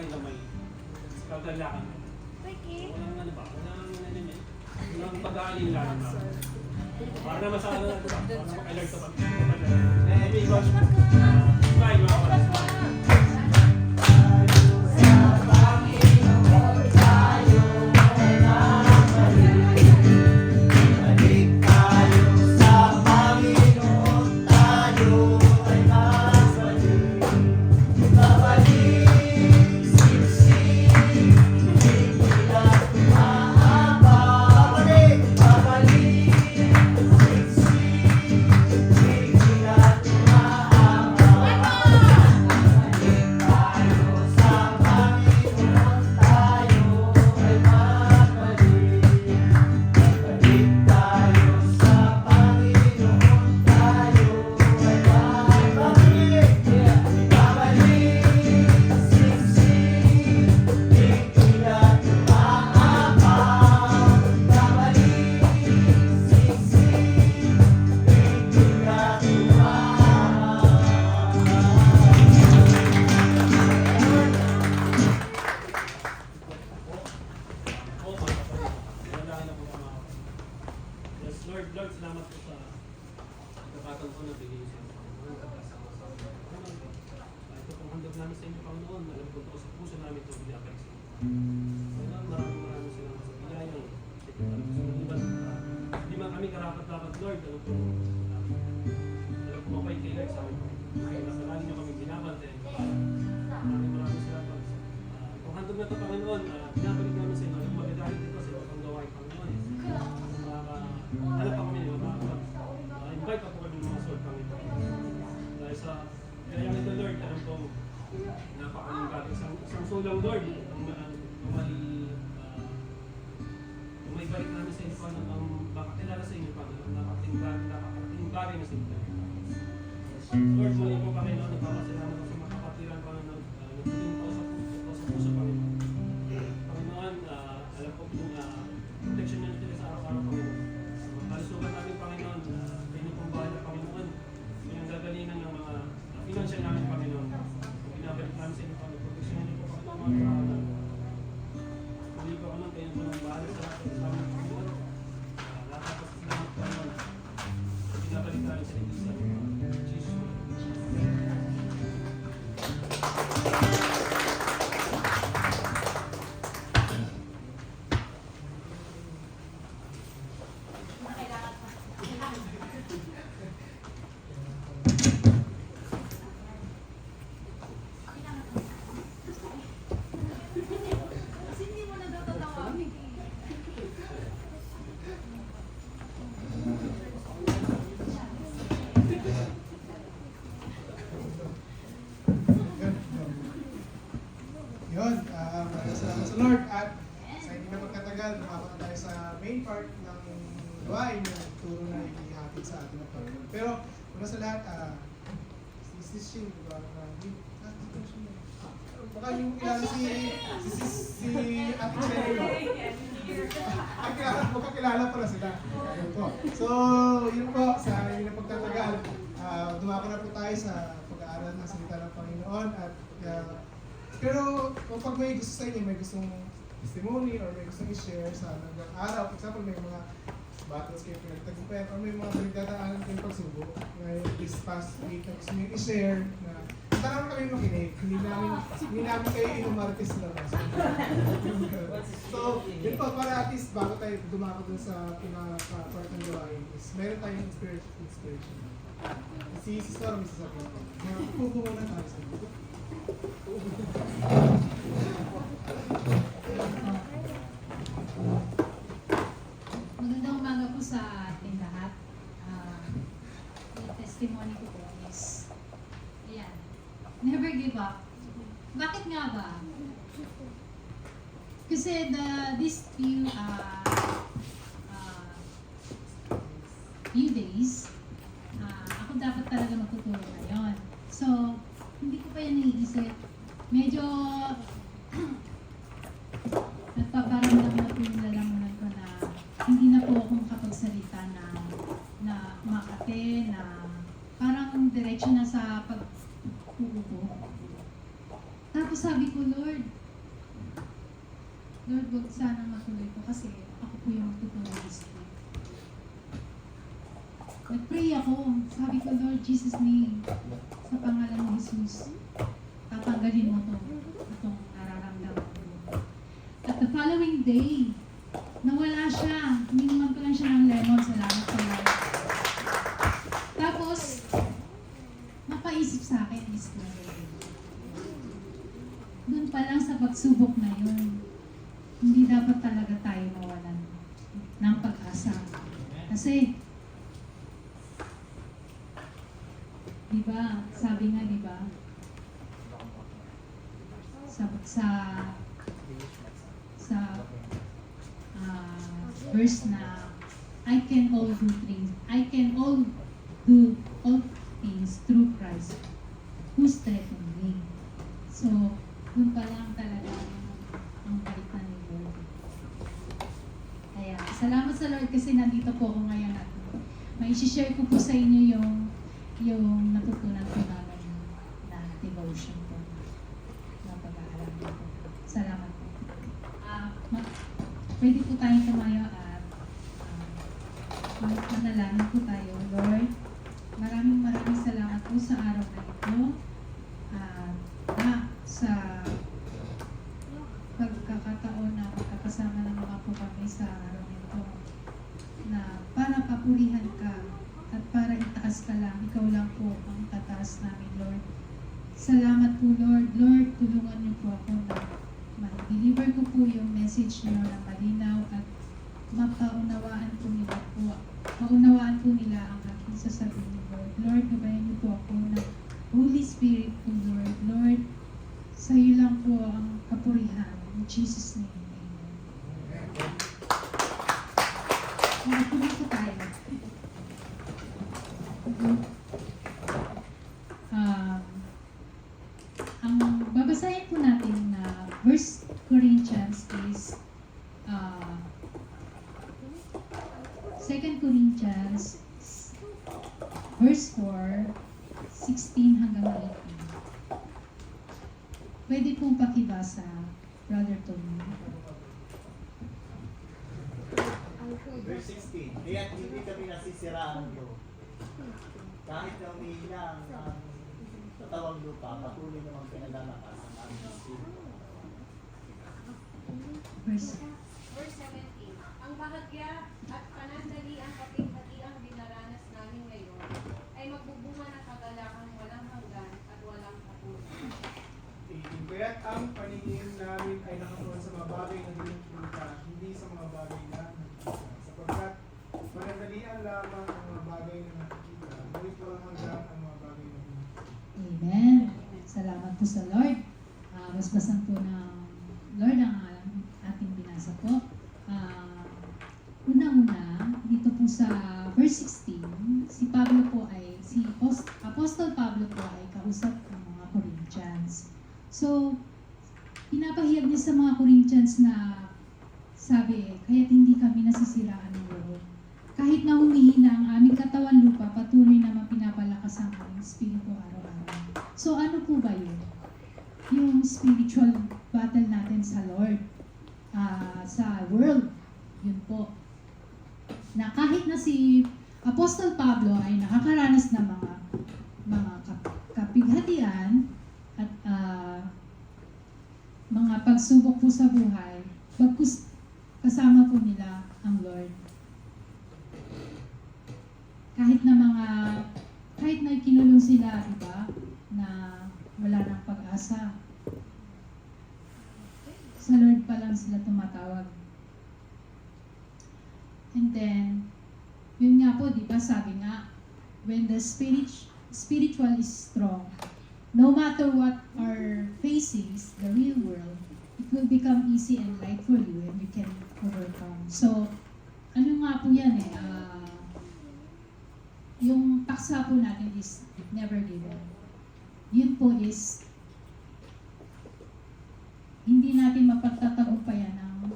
kayo lamay. Kagalakan. Walang ano ba? Walang pag-aalala na. Para naman sa ano natin ba? Para mag-alert sa pag-alert. May iba. Smile mga kapatid. Lord, salamat po sa pagkakataon ko na bigay sa inyo. Ito pong handog namin sa inyo, Panginoon. Alam ko po sa puso namin ito binabalik sa inyo. Maraming salamat sa biyayang. Hindi man kami karapat-dapat, Lord. Alam ko mapay kay Lord sa amin. Nasalangin niyo kami binabantay. Maraming salamat. Itong handog na ito, Panginoon, binabalik namin sa inyo. Alam mo, dahil dito sa ibang gawain, Panginoon. Alam pa kami nyo, invite pa po kami ng mga soul kami. Dahil sa kayang ito, Lord, alam ko napakaling gato. Isang soul lang, Lord, may balik namin sa inyo pa ang makakilala sa inyo pa napakating bagay na sa inyo. Lord, muli po Panginoon, nagpapasalamat ko sa mga kapatiran Panginoon, nagtuloy po sa puso Panginoon. Panginoon, alam ko po protection nyo nito sa araw-araw Panginoon. Kalusugan namin, Panginoon, kayo pong bahala, Panginoon. Yung gagalingan ng mga financial namin, Panginoon. Binabalik namin sa inyo, Panginoon. Proteksyonan niyo po, Panginoon, mga paralan. Muli po, Panginoon, kayo po ng bahala sa amin, Panginoon. Lahat po sa salamat, Panginoon. Binabalik namin sa inyo, Jesus. Yun, salamat sa Lord at sa hindi na magkatagal, makapag tayo sa main part ng gawain yung turo na ihatid sa atin ng Panginoon. Pero una sa lahat, is this Shin, diba? Baka hindi mo kilala si Ate Cherry. Magkakilala pala sila. So, yun po, sa hindi na pagtatagal, dumako na po tayo sa pag-aaral ng salita ng Panginoon at pero kapag may gusto sa inyo, may gustong testimony or may gustong i-share sa hanggang araw, for example, may mga battles kayo pinagtagumpayan or may mga pinagdadaanan kayong pagsubok ngayon this past week na gusto nyo i-share na tanaw kami makinig, hindi namin kayo inumartis na lang. So, yun po, para at least bago tayo dumako dun sa pinaka-part ng gawain is meron tayong inspiration. Si Sister may sasabihin ko. Pupo muna tayo sa ito. Magandang umaga po sa ating lahat. Yung testimony ko po is, ayan, never give up. Bakit nga ba? Kasi these few days, ako dapat talaga magtuturo ngayon. So, hindi ko pa yan naiisip. Medyo nagpaparamdam na po yung lalamunan ko na hindi na po ako makapagsalita na makate, na parang diretso na sa pag-uupo. Tapos Tapos sabi ko, Lord, wag sana matuloy ko kasi ako po yung tutulogis ko. Nag-pray ako. Sabi ko, Lord Jesus name, sa pangalan ni Jesus, tatanggalin mo itong nararamdaman ko. At the following day, nawala siya. Ininuman ko lang siya ng lemon. Salamat sa Lord. Tapos, napaisip sa akin is doon pa lang sa pagsubok na yun, hindi dapat talaga tayo mawalan ng pag-asa. Kasi, diba, sabi nga, diba, verse na I can all do all things through Christ who strengthens me. So, dun pa lang talaga ang balikan ni Lord. Kaya, salamat sa Lord kasi nandito po ako ngayon at may share ko po sa inyo yung natutunan ko namin na devotion ko na pag-aaral ko. Salamat po. Pwede po tayong tumayo at manalangin po tayo. Lord, maraming salamat po sa araw na ito. Sa pagkakataon na magkakasama ng mga po kami sa araw nito na para papurihan ka at para itaas ka lang, ikaw lang po ang tataas namin, Lord. Salamat po, Lord. Lord, tulungan niyo po ako na ma-deliver ko po yung message niyo na malinaw at mapaunawaan po nila ang aking sasabihin, Lord. Lord, gabayan niyo po ako na Holy Spirit po, Lord. Lord, sa iyo lang po ang kapurihan. In Jesus' name, amen. Tuloy po tayo. Ang babasahin po natin na First Corinthians is 2 Corinthians verse 4, 16 hanggang 18. Pwede pong pakibasa, Brother Tony. Verse 16, kaya't hindi kami nasisiraan ito. Kahit na umihina ang katawang lupa, patuloy namang pinalalakas ang aming espiritu. Verse 17. Ang bahagya at panandaliang kapinhatiang dinaranas namin ngayon ay magbubunga ng kagalakang walang hanggan at walang katulad. Kaya't ang paningin namin ay nakatuon sa mga bagay na dinukita, hindi sa mga bagay na nakikita. Sapagkat panandalian lamang ang mga bagay na nakikita, ngunit walang hanggan ang mga bagay na dinukita. Amen. Salamat po sa Lord. Basbasan po ng Lord ang ating binasa po. Una-una, dito po sa verse 16, si Apostol Pablo po ay kausap ng mga Corinthians. So, pinapahiyag niya sa mga Corinthians na sabi, kaya't hindi kami nasisiraan ng Lord. Kahit na humihina ang aming katawan lupa, patuloy naman pinapalakas ang aming espiritu araw-araw. So, ano po ba yun? Yung spiritual battle natin sa Lord, sa world, yun po. Na kahit na si Apostol Pablo ay nakakaranas ng mga kapighatian at mga pagsubok po sa buhay, kasama po nila ang Lord. Kahit na ikinulong sila, diba, na wala nang pag-asa, sa Lord pa lang sila tumatawag. And then, yun nga po, di ba, sabi nga, when the spiritual is strong, no matter what our facing, the real world, it will become easy and light for you and you can overcome. So, ano nga po yan yung paksa po natin is never give up. Yun po is, hindi natin mapagtatagumpayan ng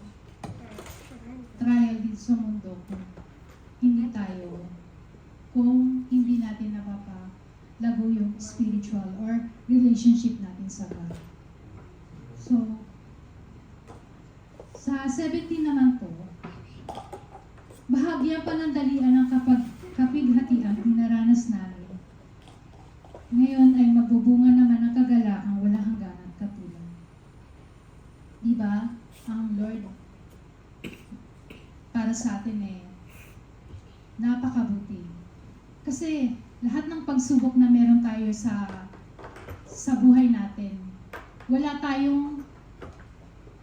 trial dito sa mundo kung hindi natin napapalago yung spiritual or relationship natin sa God. Sa 17 naman po, bahagya panandalian ang kapighatian dinaranas namin. Ngayon ay magbubunga naman ang kagalakang walang hanggan at katulad. Diba? Ang Lord para sa atin napakabuti. Kasi lahat ng pagsubok na meron tayo sa buhay natin, wala tayong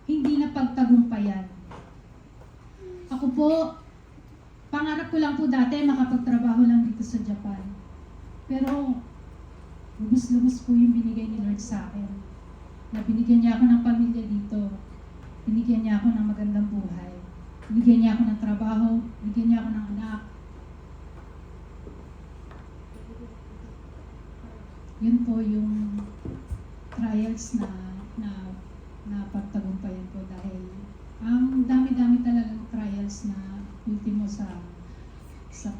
hindi na pagtagumpayan. Ako po, pangarap ko lang po dati makapagtrabaho lang dito sa Japan. Pero lubos-lubos po yung binigay ni Lord sa akin. Na binigyan niya ako ng pamilya dito. Binigyan niya ako ng magandang buhay. Binigyan niya ako ng trabaho. Binigyan niya ako ng anak. Yun po yung trials na pagtagumpayan ko dahil ang dami-dami talagang trials na ultimo sa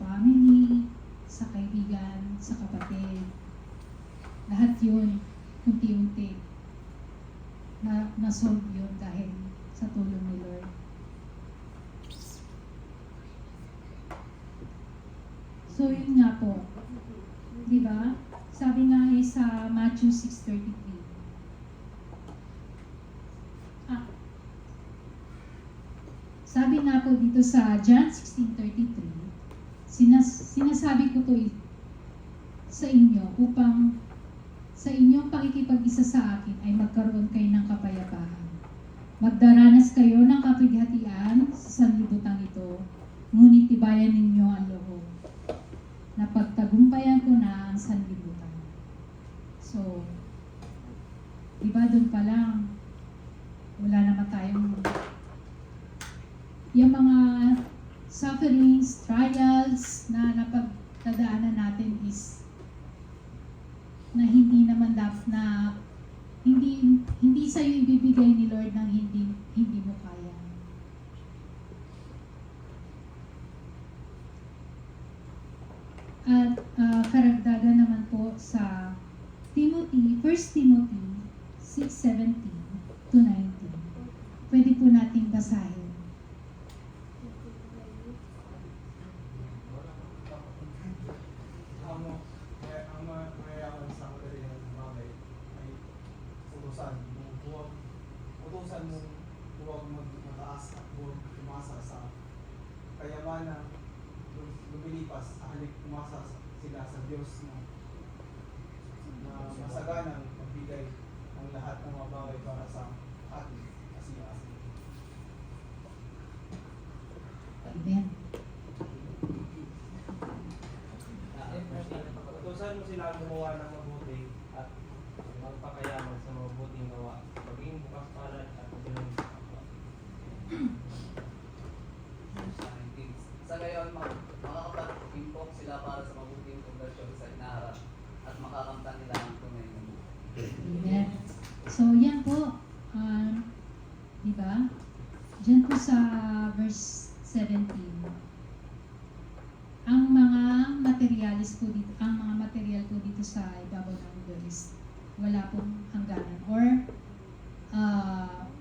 family, sa kaibigan, sa kapatid. Lahat yun, unti-unti, na-solve yun dahil sa tulong ni Lord. So yun nga po, di ba? Sabi nga sa Matthew 6:33. Sabi nga po dito sa John 16:33, sinasabi ko to sa inyo upang sa inyong pakikipag-isa sa akin ay magkaroon kayo ng kapayapaan. Magdaranas kayo ng kapighatian sa sanlibutan ito, ngunit tibayan ninyo ang loob. Napagtagumpayan ko na ang sanlibutan. So, diba doon pa lang, wala naman tayong yung mga sufferings, trials na napagdadaanan natin is na hindi naman na hindi sa iyo ibibigay ni Lord ng hindi mo kaya. At karagdagan naman po sa 1 Timothy 6:17 to 19. Pwede po nating basahin. Ang mayayaman sa material ng bagay ay utusan mong huwag mataas at huwag umasa sa kayamanan, lumilipas, halip umasa sila sa Diyos na masaganang magbigay ng lahat ng mga bagay para sa atin kasi. Amen. Utusan mo sila gumawa ng mabuti at magpakayaman sa mabuting gawa. Maging bukas palad at magaling sa kapwa. Sa gayon, makakapag-impok sila para sa mabuting pundasyon sa inaharap at makakamtan nila ang tunay na buhay. Amen. So, yan po. Diba? Diyan po sa verse 17. Ang mga materialis po dito, ang mga material po dito sa ibabaw ng mundo is wala pong hangganan or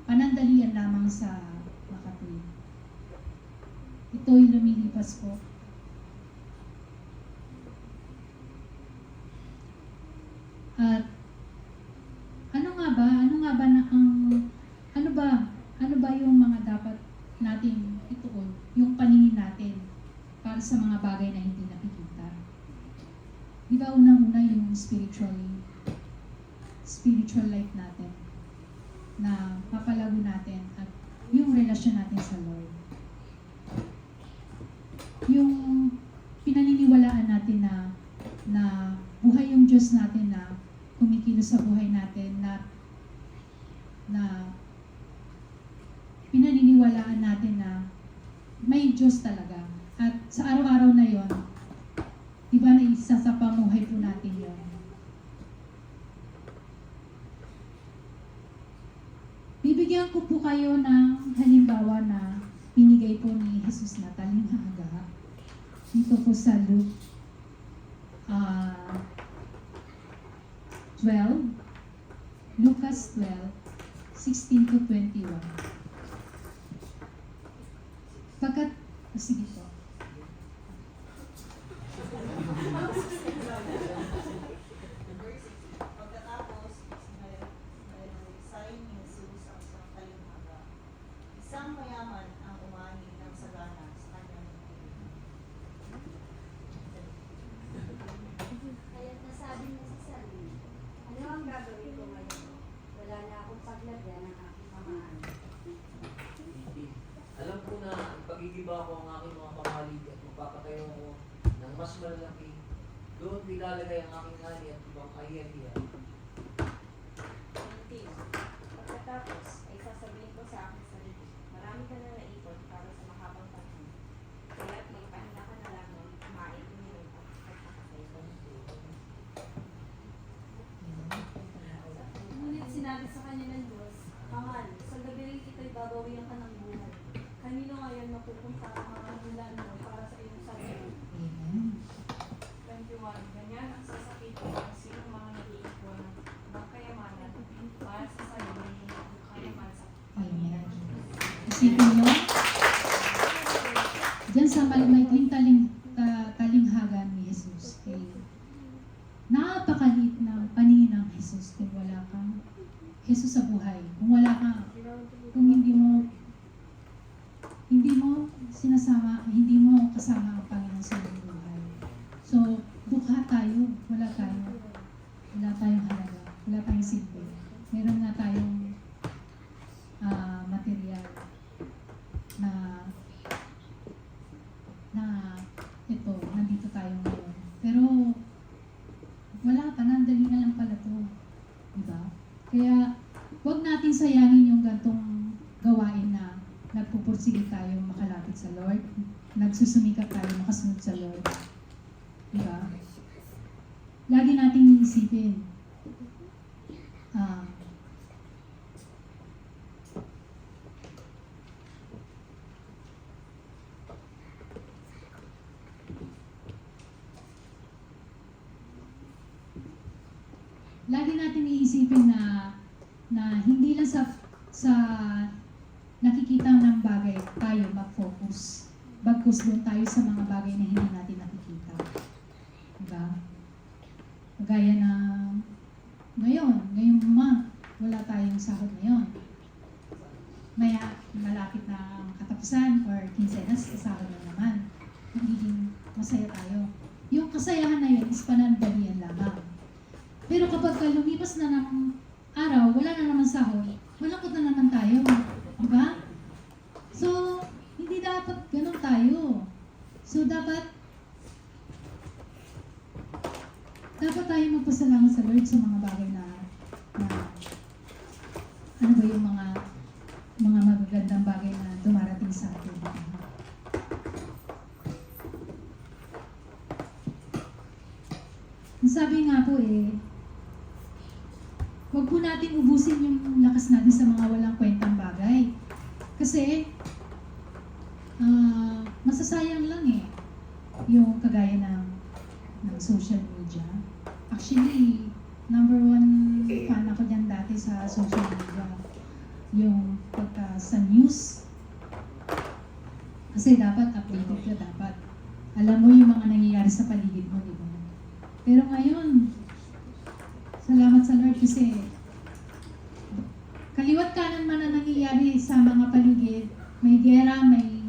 panandalian lamang sa makatuwid. Ito'y lumilipas po. At ano ba yung mga dapat nating ituon, yung paningin natin para sa mga bagay na hindi nakikita. Di ba unang-una yung spiritual life natin na papalago natin at yung relasyon natin sa Lord. Yung pinaniniwalaan natin na buhay yung Diyos natin na kumikilos sa buhay natin na pinaniniwalaan natin na may Diyos talaga. At sa araw-araw na yon, di ba na isa sa pamuhay po natin yon. Bibigyan ko po kayo ng halimbawa na binigay po ni Jesus na talinghaga dito po sa Luke 12, Lucas 12, 16 to 21. Sige po. Pagkatapos, sign ni Jesus ang isang kalimhaga. Isang mayaman ang umani ng sagana sa kanyang pagkain. Kaya't nasabi mo sa sarili, ano ang gagawin ko ngayon? Wala na akong paglagyan ng aking pamahan. Alam ko na pagigiba ko ang aking mga pamalig at magpapatayo ko ng mas malalaki. Doon ilalagay ang aking hari at ibang ahiya-hiya. 19. Pagkatapos ay sasabihin ko sa aking sarili, marami ka na naipon para sa mahabang panahon. Kaya't may pahinga ka na lang ng kumain, uminom at pagkakasaya. Ngunit sinabi sa kanya ng Diyos, Haman, sa gabi rin ito'y babawian ka ng buhay. Kanino ngayon mapupunta ang mga hulaan mo para sa iyong sarili? Amen. 21. Ganyan ang sasakitin ng sinong mga nag-iipon ng kayamanan para sa sarili ng kayaman sa Amen. Isipin nyo, dyan sa malikling talinghagan ni Jesus, napakaliit ng paningin ng Jesus kung wala kang Jesus sa buhay. Kung wala kang, kung hindi mo sinasama, hindi mo kasama ang Panginoon sa iyong buhay. So, dukha tayo, wala tayong halaga, wala tayong silbi. Meron na tayong material na ito, nandito tayo ngayon. Pero, wala pa, nandali na lang pala to. Diba? Kaya, huwag natin sayangin yung gantong gawain na nagpupursige tayo makalapit sa Lord, nagsusumikap tayo makasunod sa Lord. Diba? Lagi nating iisipin, lagi natin iisipin na hindi lang sa nakikita ng bagay tayo mag-focus. Bagkus doon tayo sa mga bagay na hindi natin nakikita. Diba? Kagaya na ngayong month, wala tayong sahod ngayon. Maya, malapit na ang katapusan or kinsenas, sahod na naman. Magiging masaya tayo. Yung kasayahan na yun is panandalian lamang. Pero kapag lumipas na ng araw, wala na naman sahod, malakot na naman tayo. Diba? So, hindi dapat ganun tayo. So, dapat tayo magpasalamat sa Lord sa mga bagay na ano ba yung mga magagandang bagay na dumarating sa atin. Sabi nga po huwag po natin ubusin yung lakas natin sa mga walang kwentang bagay. Kasi, masasayang lang yung kagaya ng social media. Actually, number one fan ako dyan dati sa social media. Yung pagka sa news. Kasi dapat updated ka, dapat. Alam mo yung mga nangyayari sa paligid mo, di ba? Pero ngayon, salamat sa Lord kasi kaliwat kanan man na nangyayari sa mga paligid, may gera, may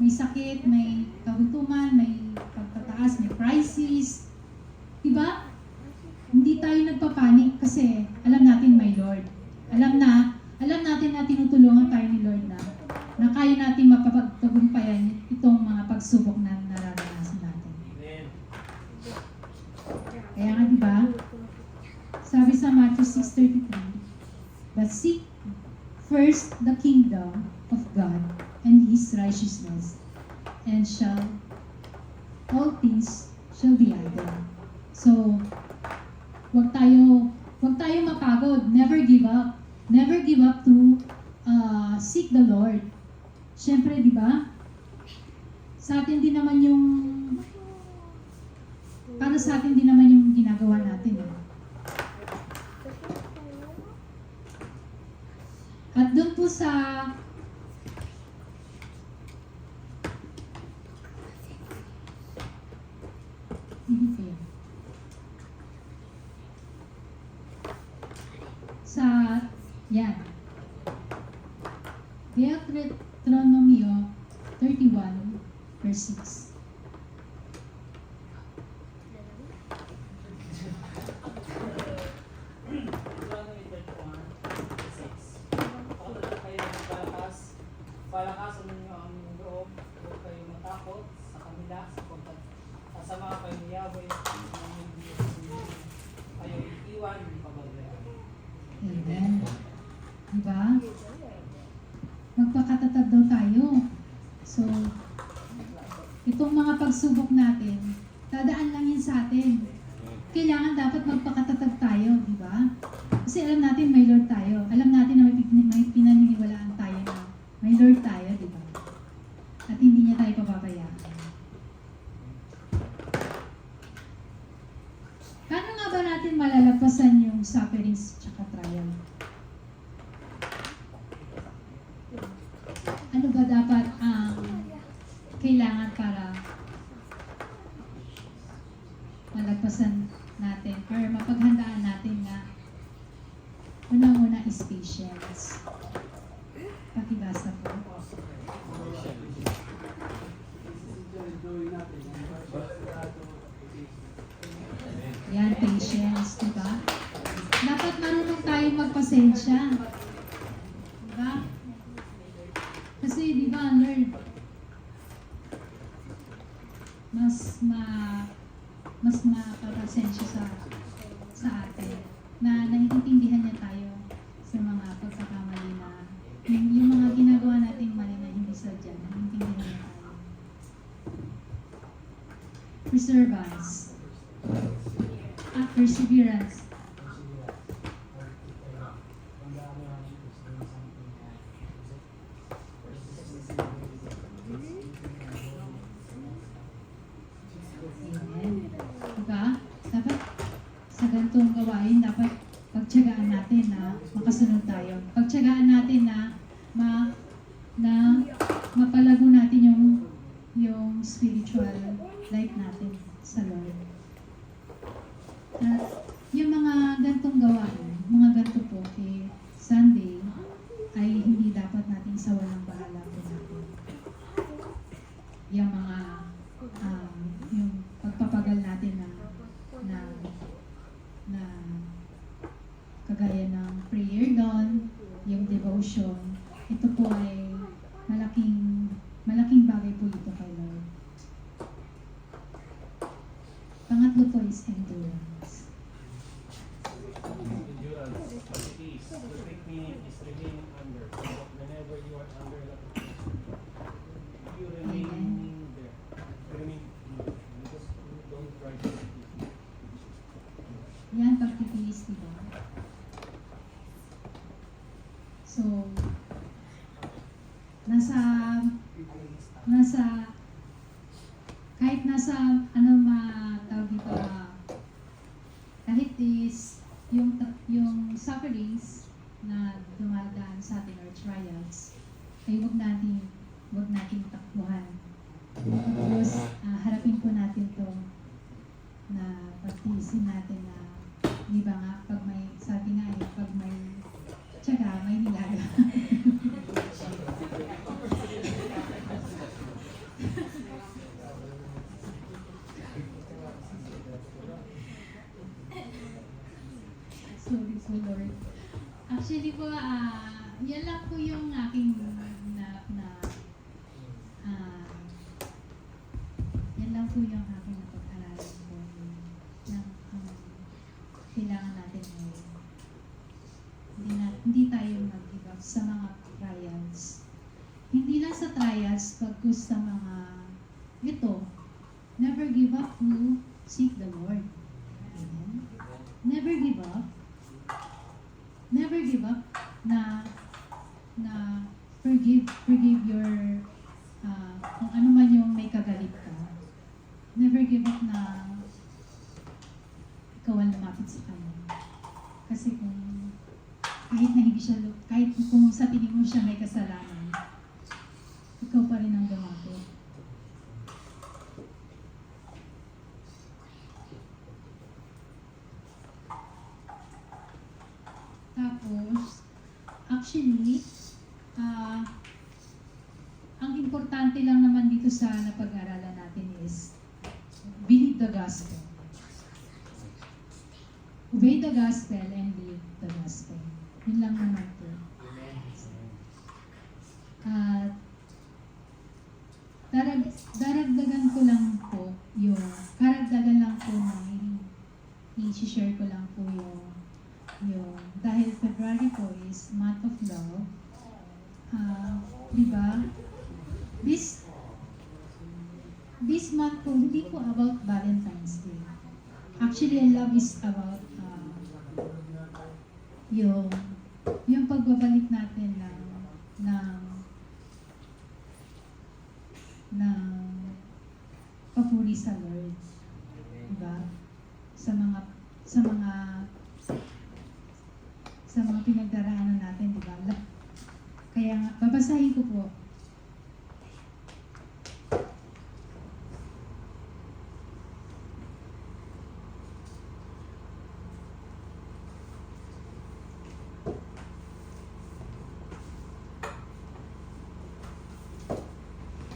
sakit, may kagutuman, may pagtataas, may crisis. Diba? Hindi tayo nagpapanik kasi alam natin may Lord. Alam natin na tinutulungan tayo ni Lord na kaya natin mapapagtagumpayan itong mga pagsubok na nararanasan natin. Amen. Kaya nga diba, sabi sa Matthew 6:33, but seek first the kingdom of God and His righteousness, and all things shall be added. So, wag tayo mapagod. Never give up. Never give up to seek the Lord. Siyempre, di ba? Sa atin din naman para sa atin din naman yung ginagawa natin. At doon po sa Yan. Deuteronomio 31, verse 6. Palakasan ninyo ang inyong loob, huwag kayong matakot sa kanila sapagkat kasama kayo ni Yahweh ang inyong Diyos, hindi kayo iiwan ng pababayaan. Amen. Diba? Magpakatatag daw tayo. So, itong mga pagsubok natin, dadaan lang yan sa atin. Kailangan dapat magpakatatag tayo, di ba? Kasi alam natin may Lord tayo. Alam natin na may pinaniniwalaan tayo na may Lord tayo, di ba? At hindi niya tayo pababayaan. Paano nga ba natin malalagpasan yung sufferings tsaka trial? Ano ba dapat ang kailangan para malagpasan natin or mapaghandaan natin na unang-una is patience. Pakibasa po. Yan, patience, diba? Dapat marunong tayong magpasensya. Diba? Kasi, diba, Lord, mas mapapasensya sa atin na naiintindihan niya tayo sa mga pagkakamali na yung mga ginagawa nating mali na hindi sadya, naiintindihan niya tayo. Perseverance. Perseverance. Amen. Diba? Dapat sa ganitong gawain, dapat pagtiyagaan natin na makasunod tayo. Pagtiyagaan natin na mapalago natin yung spiritual life natin sa Lord. At yung mga ganitong gawain, mga ganito po kay Sunday, ay hindi dapat natin sawalang bahala po natin. Yung mga yung pagpapagal natin na kagaya ng prayer dawn, yung devotion, ito po ay malaking bagay po ito kay Lord. Pangatlo po is endurance. Endurance, peace. The great meaning is remaining under. Whenever you are under a lot of pressure, you remain there. Remain because you don't try to escape. Yan, pagtitiis, diba? So, kahit nasa, tawag dito, kahit is, yung sufferings na dumadaan sa atin or trials, ay huwag natin takbuhan. Tapos, harapin po natin to na pagtiisin natin na, di ba nga, sabi nga pag may tiyaga, may nilaga. Sorry po, Lord. Actually po, yan lang po yung aking yan lang po yung aking napag-aralan po ng kailangan natin ngayon. Hindi tayo mag-give up sa mga trials. Hindi lang sa trials, pagkus sa mga ito, never give up to seek the Lord. Amen. Never give up. Never give up na forgive your kung ano man yung may kagalit ka. Never give up na ikaw ang lumapit sa kanya. Kasi kahit kung sa tingin mo siya may kasalanan, ikaw pa rin ang lumapit. Tapos, Actually, ang importante lang naman dito sa napag-aralan natin is believe the gospel. Obey the gospel and live the gospel. Yun lang naman po. At daragdagan ko lang po karagdagan lang po na i-share ko lang po yung dahil February po is month of love. Di ba? This month po, hindi po about Valentine's Day. Actually, love is about yung pagbabalik natin ng papuri sa Lord. Diba? Sa mga pinagdaraanan natin, diba? Kaya nga, babasahin ko po.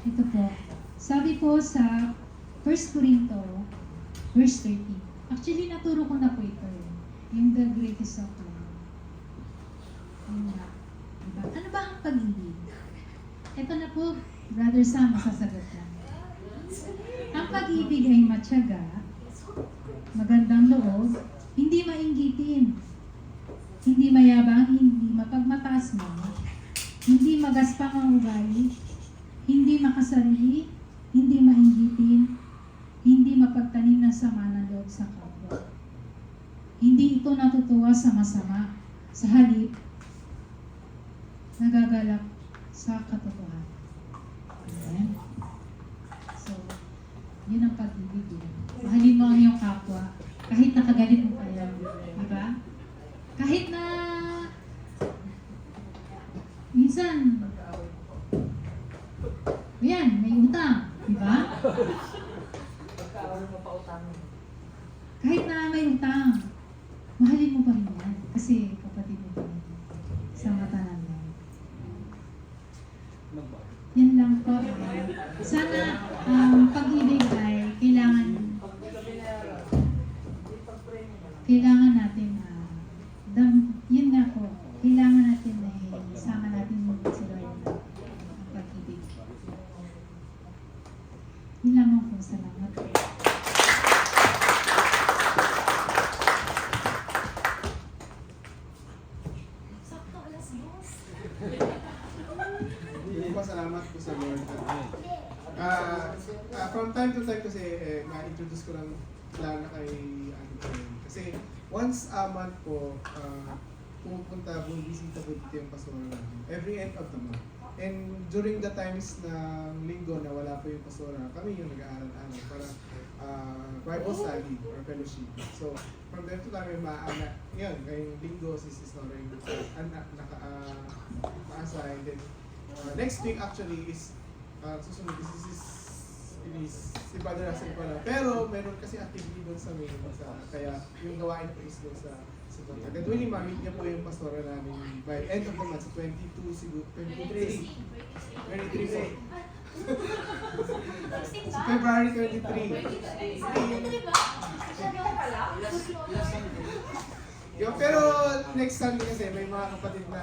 Ito po. Sabi po sa 1 Corinto, verse 30. Actually, naturo ko na po ito. Yung the greatest of love. Yun nga. Diba? Ano ba ang pag-ibig? Ito na po, Brother Sam, masasagot na. Ang pag-ibig ay matyaga, magandang loob, hindi mainggitin, hindi mayabang, hindi mapagmataas mo, hindi magaspang ang ugali, hindi makasarili, hindi mainggitin, hindi mapagtanim ng sama ng loob sa kapwa. Hindi ito natutuwa sa masama, sa halip, nagagalak sa katotohanan. Amen. So, yun ang pag-ibig. Mahalin mo ang iyong kapwa, kahit nakagalit mo kayo. Diba? Kahit na minsan, yan, may utang. Diba? Kahit na may utang, mahalin mo pa rin yan. Kasi kapatid mo pa rin. Sa mata ng Lord. Yan lang po. Sana pag-ibig ay kailangan natin yun nga po, kailangan natin sama natin si Lord ang pag-ibig. Yun lamang po, salamat po. Hindi po, salamat po sa Lord. From time to time kasi, ma-introduce ko lang na kay Anthony. Kasi once a month po, bumisita po dito yung pastora namin. Every end of the month. And during the times na linggo na wala po yung pastora, kami yung nag-aaral-aral para Bible study or fellowship. So, from time to time, yun, ngayong linggo, si Sister yung naka-assign. Then, next week actually is, susunod, is si Father Russell pala. Pero, meron kasi activity doon sa main. Kaya, yung gawain po is doon sa Bata. Gadwili, ma-meet niya po yung pastora namin by end of the month, sa 22, siguro, 23 po. Sa February 23. Pero next Sunday kasi may mga kapatid na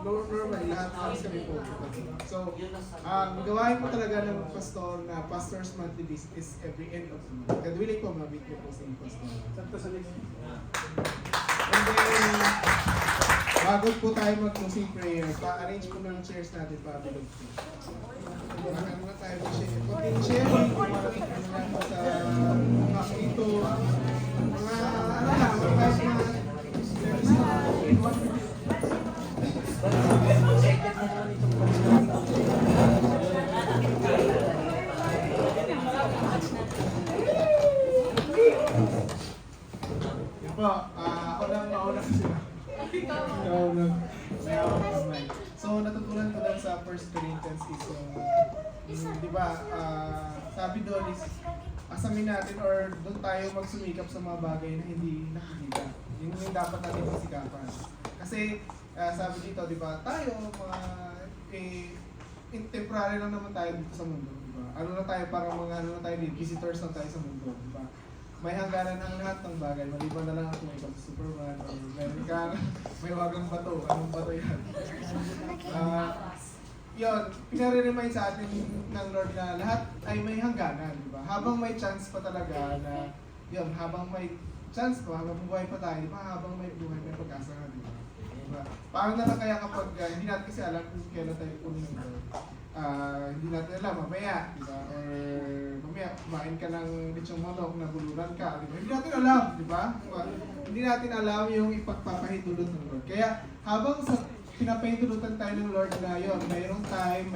normally lahat kami po kapatid. So, gawain po talaga ng pastor na pastor's monthly visit is every end of the month. Gadwili po, ma-meet niyo po sa pastor. And then, bago po tayo mag-closing prayer, pa-arrange po ng chairs natin para tulog po. Ano na tayo mag-share? Kunting sharing, mga sa makito, mga ano lang, yun po, ako lang mauna kasi so, natutunan ko lang sa 1 Corinthians is di ba, sabi doon is asamin natin or doon tayo magsumikap sa mga bagay na hindi nakikita. Yun yung dapat natin masikapan. Kasi sabi dito, di ba, tayo, mga, temporary lang naman tayo dito sa mundo, di ba? Ano na tayo, parang mga ano na tayo dito, visitors lang tayo sa mundo, di ba? May hangganan ang lahat ng bagay, maliban na lang kung ikaw si Superman, or meron ka, may wagang bato, anong bato yan? Yun, pinare-remind sa atin ng Lord na lahat ay may hangganan, di ba? Habang may chance pa talaga na, yun, habang may chance pa, habang buhay pa tayo, di ba? Habang may buhay, may pag-asa nga, di ba? Diba? Paano na lang kaya kapag hindi natin kasi alam kung kailan tayo punin ng Lord? Hindi natin alam, mamaya, di ba? Or mamaya, kumain ka ng lechong manok na bulunan ka, di ba? Hindi natin alam, di ba? Hindi natin alam yung ipagpapahintulot ng Lord. Kaya habang sa pinapahintulutan tayo ng Lord na yun, mayroong time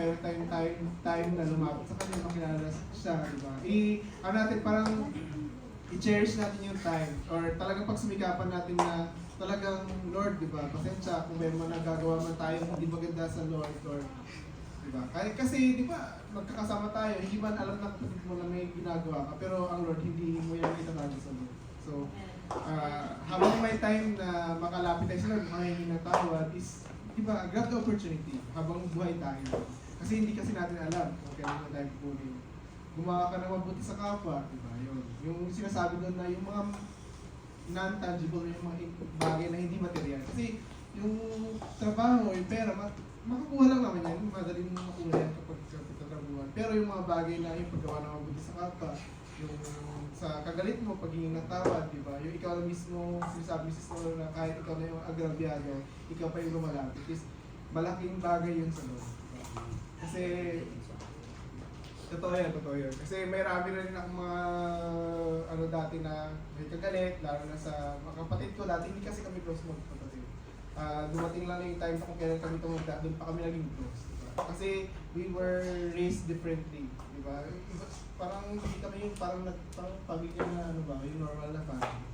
na lumapit sa kanya, makilala siya, di ba? Ano natin, parang i-cherish natin yung time, or talagang pagsumikapan natin na talagang Lord, di ba? Pasensya kung may mga nagagawa man tayo hindi maganda sa Lord, or di ba? Kasi di ba, magkakasama tayo, hindi man alam na kapatid mo na may ginagawa ka, pero ang Lord hindi mo yan itatago sa Lord. So, habang may time na makalapit tayo sa Lord, makahingi ng tawad is, di ba, grab the opportunity habang buhay tayo. Kasi hindi kasi natin alam kung kailan na tayo pupunin. Gumawa ka ng mabuti sa kapwa, di ba? Yun. Yung sinasabi doon na yung mga non-tangible, yung mga bagay na hindi material. Kasi yung trabaho, yung pera, makakuha lang naman yan. Madali mo makuha yan kapag tatrabuhan. Pero yung mga bagay na yung paggawa ng mabuti sa kapwa, yung sa kagalit mo, pagiging ng tawad, di ba? Yung ikaw mismo, sinasabi si Lord na kahit ikaw na yung agrabyado, ikaw pa yung lumalapit. Is malaking bagay yun sa Lord. Diba? Kasi totoo yan. Kasi may rami rin akong mga ano dati na may kagalit, lalo na sa mga kapatid ko. Dati hindi kasi kami close mga kapatid. Dumating lang yung time pa kung kailan kami tumagda, doon pa kami naging close. Diba? Kasi we were raised differently. Diba? Parang hindi kami yung parang pamilya na ano ba, yung normal na family.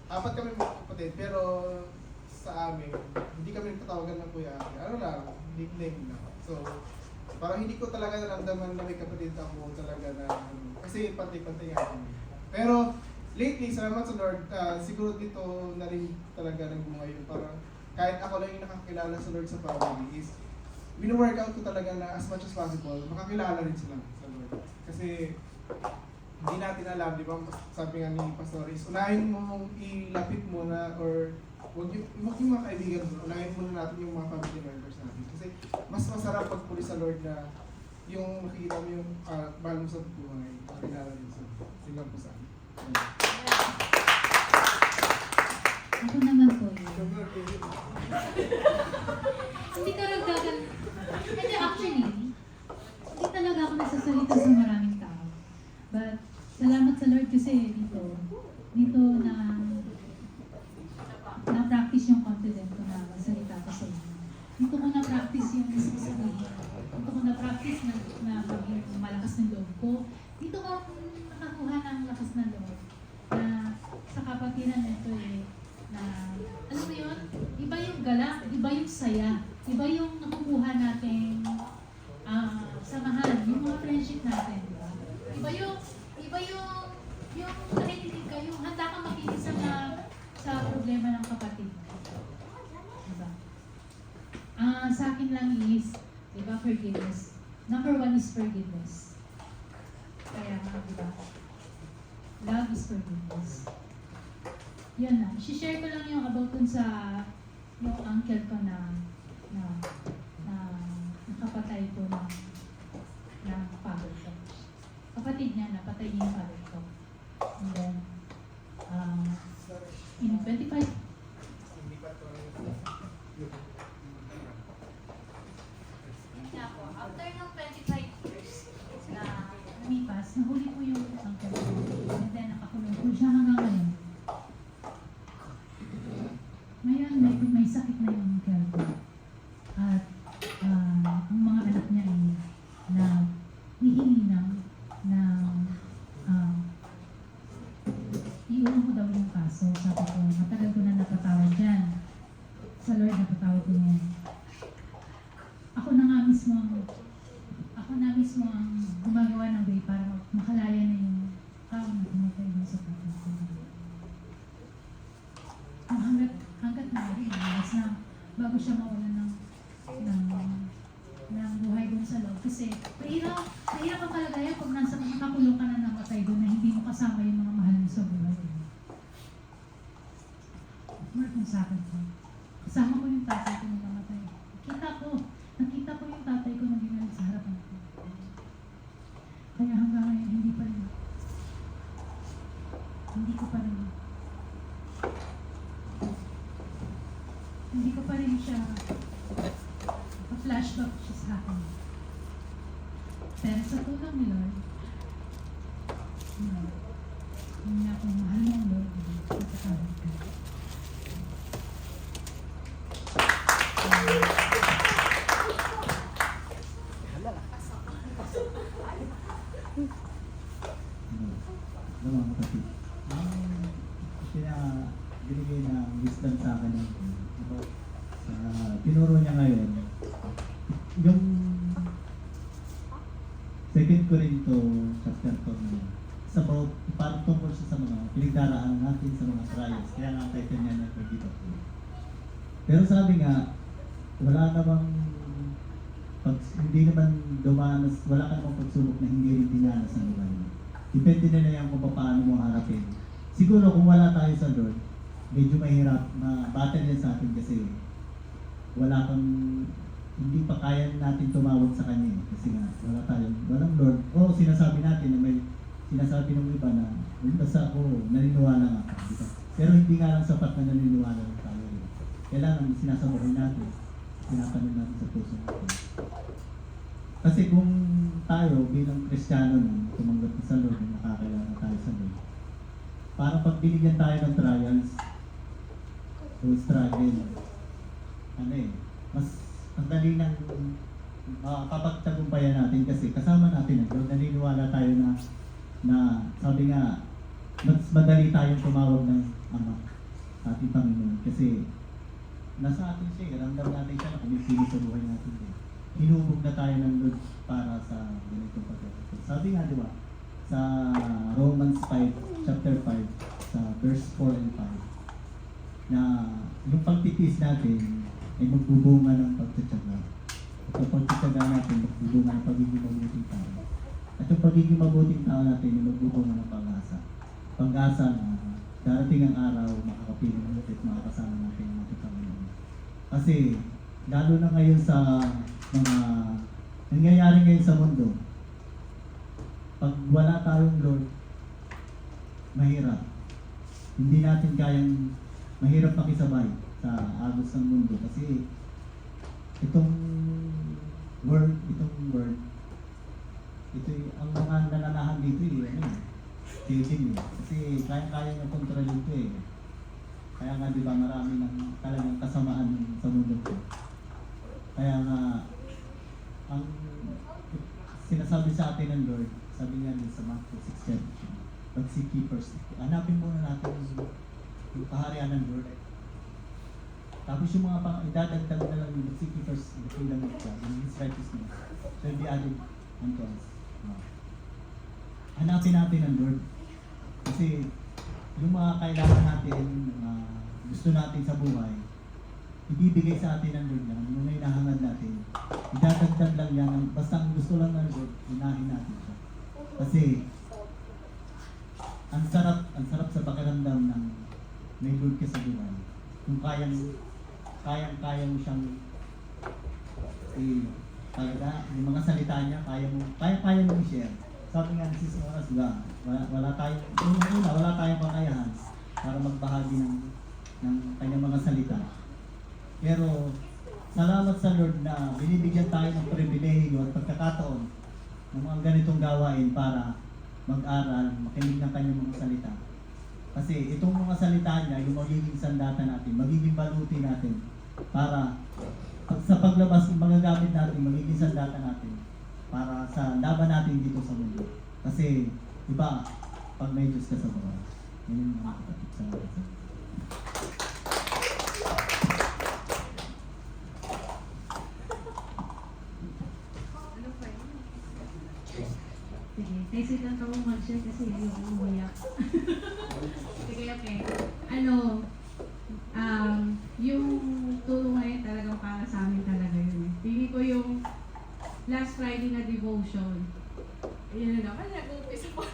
Apat kami mga kapatid, pero sa amin, hindi kami nagtatawagan ng kuya. Ano lang, nickname lang. So, parang hindi ko talaga naramdaman na may kapatid ako talaga na kasi pantay-pantay nga kami. Pero lately, salamat sa Lord, siguro dito na rin talaga nagbunga yun. Parang kahit ako lang yung nakakilala sa Lord sa family is wino-workout ko talaga na as much as possible, makakilala rin sila sa Lord. Kasi hindi natin alam, di ba? Sabi nga ni Pastor is, unahin mo ilapit mo na or huwag yung mga kaibigan mo, unahin muna natin yung mga family members natin. Kasi mas masarap pag puli sa Lord na yung makikita mo yung mahal mo sa buhay, makilala din sa Lord. Yun lang po sa akin. Ako naman po yun. Hindi karagdagan. Kasi actually, hindi talaga ako nagsasalita sa maraming tao. But, salamat sa Lord kasi dito na-practice yung confident ko na magsalita ko sa inyo. Dito ko na-practice yung mismo sabihin. Dito ko na-practice na maging malakas ng loob ko. Dito ko nakakuha ng lakas ng loob na sa kapatiran nito na, alam mo yun, iba yung galak, iba yung saya, iba yung nakukuha nating samahan, yung mga friendship natin, di ba? Iba yung nakikinig ka, yung handa kang makinig sa problema ng kapatid. Diba? Sa akin lang is, diba, forgiveness. Number 1 is forgiveness. Kaya diba? Love is forgiveness. Yan lang. I-share ko lang yung about dun sa yung uncle ko na nakapatay ko ng father ko. Kapatid niya, napatay niya yung father ko. And then, in 25 after ng 25 years na lumipas, nahuli ko yung uncle ko. And then, nakakulong ko siya hanggang ngayon. Ngayon, may sakit na yung uncle ko. At ang mga anak niya ay na hihingi na iulong ko daw yung kaso. Sabi ko, matagal ko na napatawad dyan. Sa Lord, napatawad ko yan. Ako na mismo ang gumagawa ng way para makalaya na yung tao na pumatay mo sa kapatid ko. Hanggat na rin, siya mawalan ng buhay dun sa loob. Kasi mahirap ang kalagayan pag nakakulong ka na namatay doon na hindi mo kasama yung mga mahal mo sa buhay. Mark kung sa akin ko. Kasama ko yung tatay ko nung namatay. Nakita ko yung tatay ko nung ginalik sa harapan ko. Kaya hanggang ngayon, hindi ko pa rin siya flashback siya sa akin. Pero sa tulong ni Lord, hindi na akong mahal ng Lord, tatawag ka. Mga kapatid, ang binigay na wisdom sa akin ng tinuro niya ngayon, yung 2 Corinto chapter 4 na yun, sa about, parang tungkol siya sa mga pinagdaraan natin sa mga trials, kaya nga title niya na dito. Pero sabi nga, wala namang hindi naman dumanas, wala ka namang pagsubok na hindi rin dinanas ng iba. Depende na lang yan kung paano mo harapin. Siguro kung wala tayo sa Lord, medyo mahirap na battle yan sa atin kasi hindi pa kaya natin tumawag sa Kanya. Kasi nga, walang Lord. O sinasabi natin na may sinasabi ng iba na basta ako, naniniwala nga. Diba? Pero hindi nga lang sapat na naniniwala lang tayo. Kailangan sinasabuhay natin, pinapanin natin sa puso natin. Kasi kung tayo bilang Kristiyano na tumanggap na sa Lord, nakakailangan tayo sa Lord, para pag binigyan tayo ng trials o struggle, mas ang dali ng kapagtagumpayan natin kasi kasama natin ang Lord. Naniniwala tayo na sabi nga, mas madali tayong tumawag ng Ama, ating Panginoon. Kasi nasa atin siya, ramdam natin siya na kumisili sa buhay natin. Hinubog na tayo ng Lord para sa ganitong pagkakataon. Sabi nga, di ba, sa Romans 5, chapter 5, sa verse 4 and 5, na yung pagtitiis natin ay magbubunga ng pagtsatsaga. At yung pagtsatsaga natin magbubunga ng pagiging mabuting tao. At yung pagiging mabuting tao natin ay magbubunga ng pag-asa. Pag-asa na darating ang araw, makakapiling natin at makakasama natin ang mga Panginoon. Kasi, lalo na ngayon sa mga nangyayari ngayon sa mundo, pag wala tayong Lord, mahirap. Hindi natin mahirap makisabay sa agos ng mundo kasi itong word, ang mga nananahan dito titigil kasi kaya niya kontrolin ito eh. Kaya nga di ba marami ng talagang kasamaan sa mundo ko. Kaya nga, ang sinasabi sa atin ng Lord, sabi niya din sa Matthew 6:7, but seek ye first. Hanapin muna natin yung kaharian ng Lord. Tapos yung mga idadagdag na lang yung seek ye first, the kingdom of God, and His righteousness, shall be added unto us. Hanapin natin ang Lord. Kasi yung mga kailangan natin, gusto natin sa buhay, ibibigay sa atin ng Lord yan, yung hinahangad natin. Idadagdag lang yan, basta ang gusto lang ng Lord, hinahin natin siya. Kasi, ang sarap sa pakiramdam ng may Lord ka sa buhay. Kung kayang mo siyang yung mga salita niya, kaya mo i-share. Sabi nga, this is oras wala tayong kakayahan para magbahagi ng kanyang mga salita. Pero, salamat sa Lord na binibigyan tayo ng pribilehiyo at pagkakataon ng mga ganitong gawain para mag-aral, makinig ng kanyang mga salita. Kasi itong mga salita niya, yung magiging sandata natin, magiging baluti natin para sa paglabas, magagamit natin, magiging sandata natin para sa laban natin dito sa mundo. Kasi, iba, pag may Diyos ka sa buhay. Yan yung mga kapatid sa mga kapatid. Sige, kasi lang ako mag-share kasi yung umiyak. Sige, okay. Yung tulong ngayon talagang last Friday na devotion. Ayun na naman, nag-umpisa po.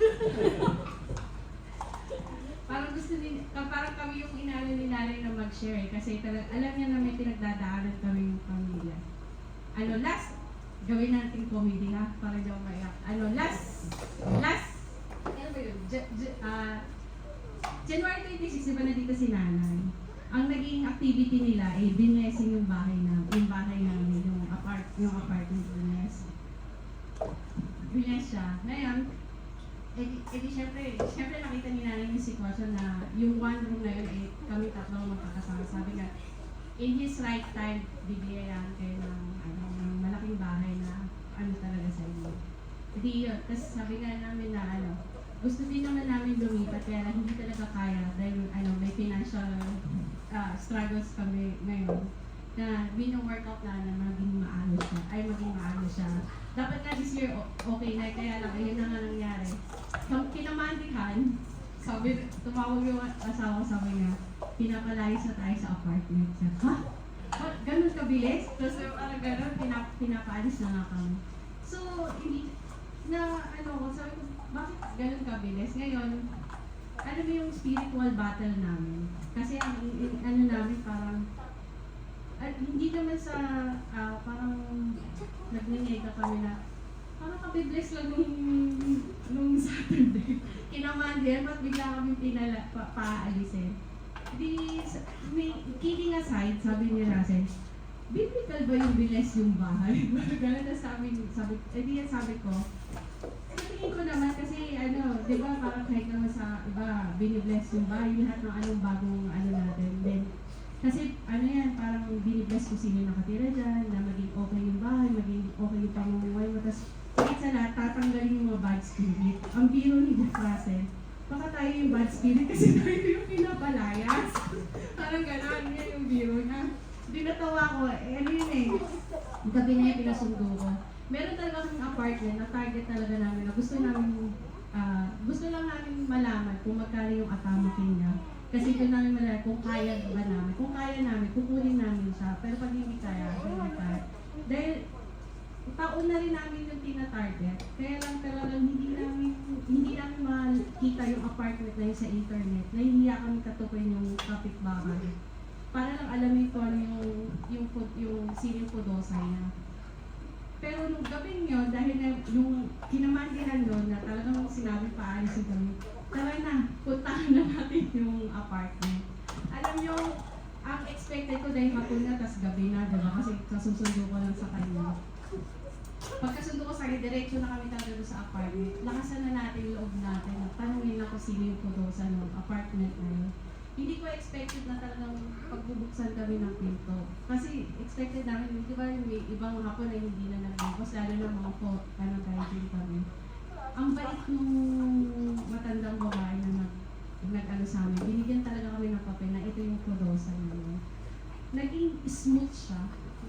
Parang gusto din, parang kami yung inano ni nanay na mag-share kasi alam niya na may pinagdadaanan kami yung pamilya. Gawin natin comedy ha, para daw maiyak. ano ba yun? January 26, diba nandito si nanay? Ang naging activity nila ay binlessing yung bahay namin, yung apartment binless. Binless siya. Ngayon, syempre nakita ni nanay yung sitwasyon na yung one room na yun, kami tatlong magkakasama. Sabi nga, in his right time, bibigyan kayo ng malaking bahay na talaga sa inyo. Hindi yun. Kasi sabi nga namin na gusto din naman namin lumipat kaya lang hindi talaga kaya dahil may financial struggles kami ngayon na workout na maging maayos siya. Dapat nga this year okay na kaya lang ayun na nga nangyari. Kinamandihan, tumawag yung asawa, sabi niya, pinapalayas na tayo sa apartment. Sabi, ha? Ganun kabilis? Tapos parang ganun, pinapaalis na nga kami. So, sabi ko, bakit ganun kabilis? Ngayon, mo yung spiritual battle namin. Kasi namin parang, hindi naman sa, parang nagningega kami na, parang kabibless lang nung Saturday. Kinamandihan, ba't bigla kami paalisin? Kidding aside, sabi ni Russell, biblical ba yung bless yung bahay? Ganun na sabi ko, sa tingin ko naman kasi di ba parang kahit naman sa iba, binibless yung bahay, lahat ng anong bagong natin. Then, kasi parang binibless ko sino nakatira dyan, na maging okay yung bahay, maging okay yung pamumuhay mo. Tapos, kahit sa lahat, tatanggalin yung mga bad spirit. Ang biro ni Jeff Russell, baka tayo yung bad spirit kasi tayo yung pinapalayas. Parang gano'n, yan yung biro na. Dinatawa ko, yung gabi na yung pinasundo ko. Meron talaga akong apartment na target talaga namin na gusto lang namin malaman kung magkano yung atamakin niya. Kasi doon namin malaman kung kaya ba namin. Kung kaya namin, kukunin namin siya. Pero pag hindi kaya, dahil taon na rin namin yung tina-target. Kaya lang talagang hindi namin makita yung apartment na yun sa internet. Nahihiya kami katukoy yung kapitbahay. Para lang alamin ko yung sino yung pudosay na. Pero nung gabing yun, dahil na yung kinamandihan yun na talagang sinabi paalisin kami, tara na, puntahan na natin yung apartment. Alam nyo, ang expected ko dahil hapon na, tas gabi na, diba? Kasi kasusundo ko lang sa kanya. Pagkasundo ko sa akin, diretso na kami talaga sa apartment. Lakasan na natin yung loob natin. Tanungin na kung sino yung pudosa ng apartment na yun. Hindi ko expected na talagang pagbubuksan kami ng pinto. Kasi expected namin, di ba may ibang hapon na hindi na nagbubukos, lalo na mga guiding kami. Ang bait nung matandang babae na nag-ano sa amin, binigyan talaga kami ng papel na ito yung pudosa namin. Naging smooth siya.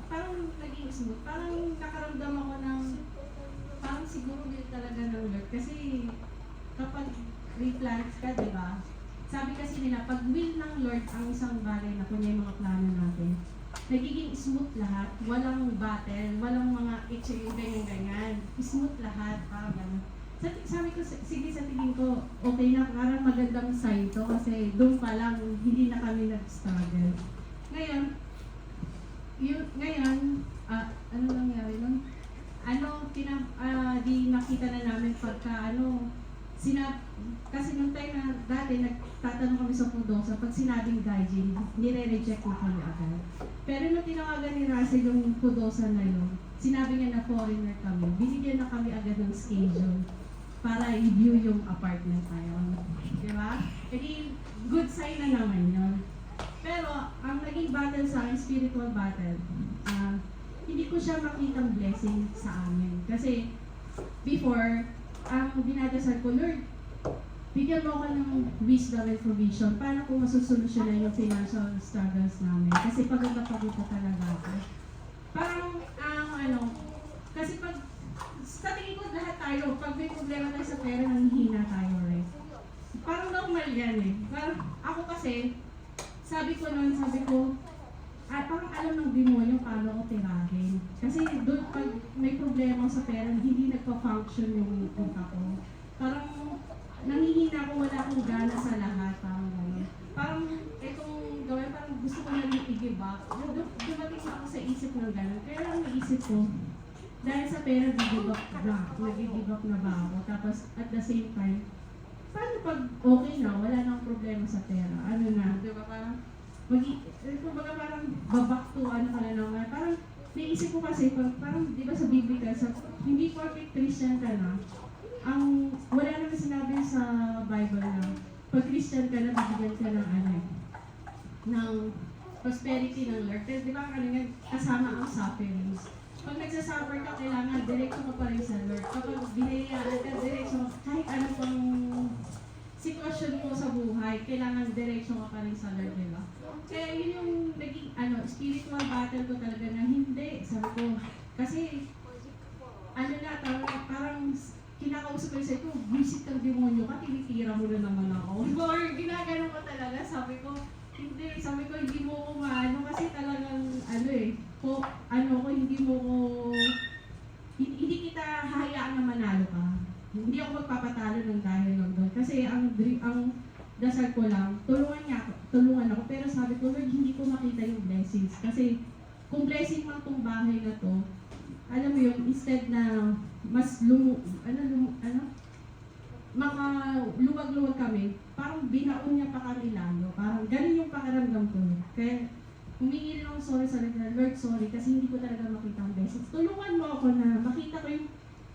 Parang naging smooth. Parang nakaramdam ako ng, parang siguro will talaga ng Lord. Kasi kapag replant ka, di ba? Sabi kasi nila, pag will ng Lord ang isang bagay na kunya yung mga plano natin, nagiging smooth lahat, walang battle, walang mga yung ganyan-ganyan. Smooth lahat, parang gano'n. Sabi ko, sige sa tingin ko, okay na, parang magandang sign to kasi doon pa lang, hindi na kami nag-struggle. Ngayon, ano nangyari nun? Di nakita na namin pagka kasi nung time na dati nagtatanong kami sa pudosa, pag sinabing gaijin, nire-reject na kami agad. Pero nung tinawagan ni Russell yung pudosa na yun, sinabi niya na foreigner kami, binigyan na kami agad ng schedule para i-view yung apartment na yun. Di ba? Kasi good sign na naman yun. Pero ang naging battle sa akin, spiritual battle, hindi ko siya makitang blessing sa amin. Kasi before, ang dinadasal ko, Lord, bigyan mo ako ng wisdom and provision. Paano ko masusolusyonan yung financial struggles namin? Kasi pagod na talaga ako. Parang, kasi sa tingin ko lahat tayo, pag may problema tayo sa pera, nanghihina tayo rin. Parang normal yan eh. Parang ako kasi, sabi ko, parang alam ng demonyo paano ko tirahin. Kasi doon pag may problema ako sa pera, hindi nagpa-function yung utak ko. Parang nangihina ako, wala akong gana sa lahat. Parang gano'n. Parang itong gawin, parang gusto ko nang i-give up. Dumating ako sa isip ng gano'n. Kaya lang naisip ko, dahil sa pera, nag-give up na ba ako? Tapos at the same time, paano pag okay na, wala nang problema sa pera? Ano na, di ba? Parang, kumbaga parang babak to, ano ka na naman. Parang, naisip ko kasi, parang, di ba sa Biblia, hindi perfect Christian ka na, wala naman sinabi sa Bible na, pag Christian ka na, bibigyan ka ng ng prosperity ng Lord. Pero di ba ang kasama ang sufferings. Pag nagsasuffer ka, kailangan diretso ka pa rin sa Lord. Kapag binayaan ka, diretso kahit ano pang sitwasyon mo sa buhay, kailangan diretso ka pa rin sa Lord, di ba? Kaya yun yung naging spiritual battle ko talaga na hindi. Sabi ko, kasi parang kinakausap ko sa ito, visit ng demonyo ka, tinitira mo na naman ako. Or ginagano ko talaga, sabi ko, hindi mo ko maano kasi talagang hindi kita hahayaan na manalo ka. Hindi ako magpapatalo ng dahil lang doon. Kasi ang dasal ko lang, tulungan ako. Pero sabi ko, Lord, hindi ko makita yung blessings. Kasi kung blessing man tong bahay na to, alam mo yun, instead na mas makaluwag-luwag kami, parang binaon niya pa kami lalo. Parang ganun yung pakiramdam ko. Kaya humingi rin ako sorry sa Lord, sorry, kasi hindi ko talaga makita ang blessings. Tulungan mo ako na makita ko yung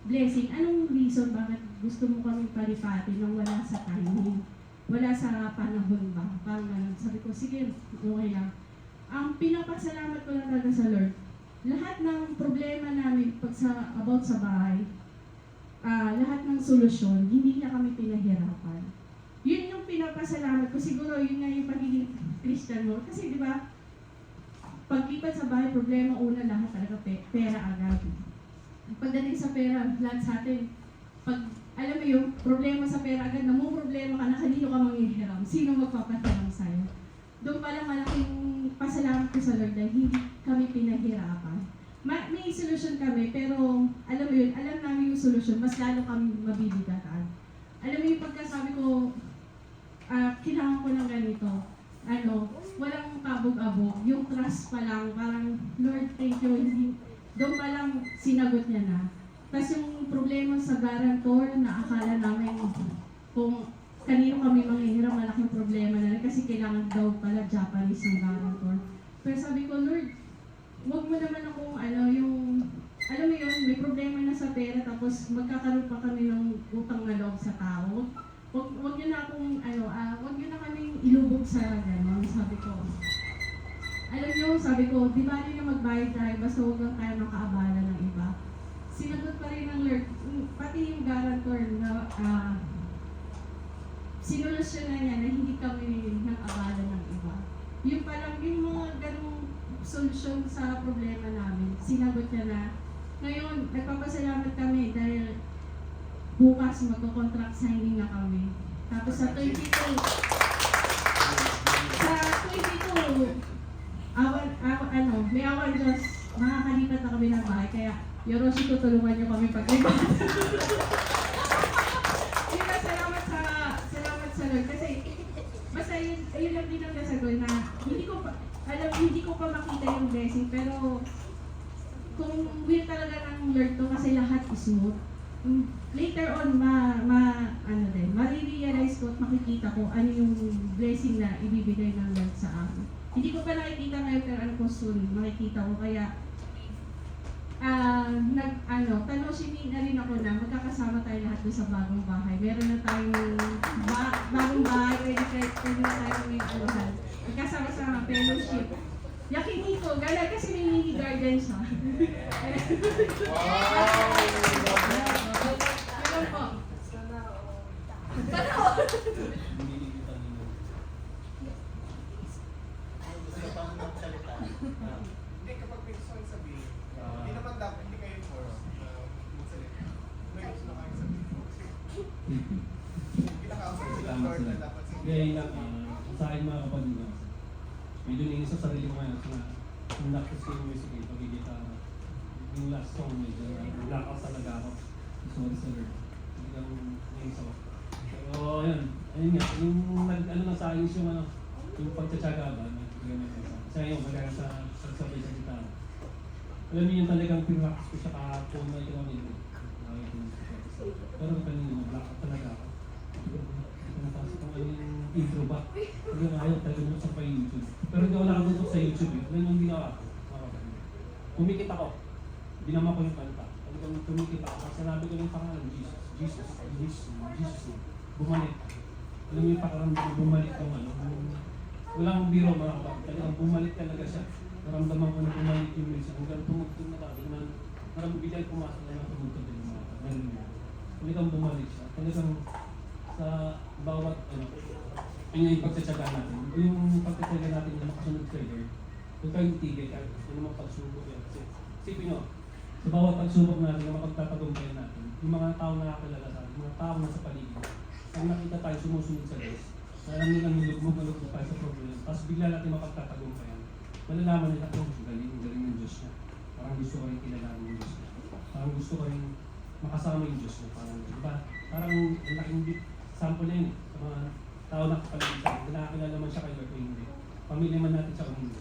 blessing. Anong reason bakit gusto mo kami paripati nang wala sa timing? Wala sa panahon ba? Parang ganun. Sabi ko, sige, okay lang. Ang pinapasalamat ko lang talaga sa Lord, lahat ng problema namin about sa bahay, lahat ng solusyon, hindi niya kami pinahirapan. Yun yung pinapasalamat ko. Siguro yun nga yung pagiging Christian mo. Kasi di ba, pagkipat sa bahay, problema una lahat talaga pera agad. Pagdating sa pera, lahat sa atin, pag alam mo yung problema sa pera agad, problema ka na kanino ka manghihiram, sino magpapahiram sa'yo. Doon pala malaking pasalamat ko sa Lord dahil hindi kami pinahirapan. May solusyon kami, pero alam mo yun, alam namin yung solusyon, mas lalo kami mabibigatan. Alam mo yung pagkasabi ko, kailangan ko ng ganito, walang kabog-abog, yung trust pa lang, parang, Lord, thank you, doon pa lang sinagot niya na. Tapos yung problema sa guarantor na akala namin kung kanino kami manghihiram, malaking problema na rin kasi kailangan daw pala Japanese ng guarantor. Pero sabi ko, Lord, huwag mo naman akong alam mo yun, may problema na sa pera tapos magkakaroon pa kami ng utang na loob sa tao. Huwag nyo na akong, huwag nyo na kaming ilubog sa gano'n, sabi ko. Alam nyo, sabi ko, di ba rin na magbayad tayo, basta huwag lang tayo makaabala ng iba. Sinagot pa rin ng Lord, pati yung guarantor na sinulusyon na niya na hindi kami nag-abala ng iba. Yung parang yung mga ganong solusyon sa problema namin, sinagot niya na. Ngayon, nagpapasalamat kami dahil bukas magko-contract signing na kami. Tapos sa 22, may awan Diyos, makakalipat na kami ng bahay. Kaya, Yoroshi, tutulungan niyo kami pag-ibat. Diba, salamat sa Lord. Kasi, basta yun lang din ang nasagot na hindi ko pa makita yung blessing. Pero, kung will talaga ng Lord to, kasi lahat is smooth. Later on, marirealize ko at makikita ko ano yung blessing na ibibigay ng Lord sa akin. Hindi ko pa nakikita ngayon, pero ano ko soon, makikita ko. Kaya, tanoshimi na rin ako na magkakasama tayo lahat doon sa bagong bahay. Meron na tayong bagong bahay, pwede na tayong may aluhan. Magkasama-sama, fellowship. Yakinito, gala kasi may mini garden siya. Meron po. Gusto pang magsalita. Hindi, kapag may gusto kayong sabihin, hindi naman dapat, hindi kayo force magsalita. May gusto na kayong sabihin. Pinakausap sila Lord na dapat Ngayon lang, sa akin mga kapatid, medyo nainis sa sarili ko ngayon na Nandap ko sa music eh, pag-gitara. Yung last song medyo blackout talaga ako. Sorry sa Lord. Talagang ngayon ako. Pero yun, ayun nga, yung ano na sa ayos yung ano, yung pagtsatsaga ba, kasi ngayon, magkaya sa sagsabay sa gitara. Alam niyo yung talagang pinractice ko siya kahapon na ito kami. Pero kanina, blackout talaga ako. Napasok ko ano yung intro ba? Talagang ayaw talaga sa pa YouTube. Pero hindi ako nakatutok sa YouTube eh. Alam yung ginawa ko. Kumikit ako. Binama ko yung kanta. Talagang kumikit ako. Kasi sinabi ko yung pangalan, Jesus. Bumalik. Alam mo yung pakaramdam, bumalik yung ano. Walang biro mga kapatid. Talagang bumalik talaga siya. Naramdaman ko na bumalik yung music. Hanggang tumugtog na tayo. Maraming bigay pumasok na tumugtog yung mga kapatid. Talagang bumalik siya. Talagang sa bawat ano, yung pagtsatsaga natin. Yung pagtsatsaga natin na makasunod kay Lord. Huwag kayong tigil kahit ano mga pagsubok yan. Kasi isipin nyo, sa bawat pagsubok natin na mapagtatagumpayan natin, yung mga tao na nakakilala sa atin, mga tao nasa paligid, ang nakita tayo sumusunod sa Diyos, na alam nilang nilugmog tayo sa problem, tapos bigla natin mapagtatagumpayan, malalaman nila, oh, galing ng Diyos niya. Parang gusto ko rin kilalanin yung Diyos niya. Parang gusto ko rin makasama yung Diyos niya. Parang, diba? Parang ang laking sample na yun eh, sa mga tao na kapaligid sa atin, nakakilala man siya kay Lord o hindi. Pamilya man natin siya o hindi.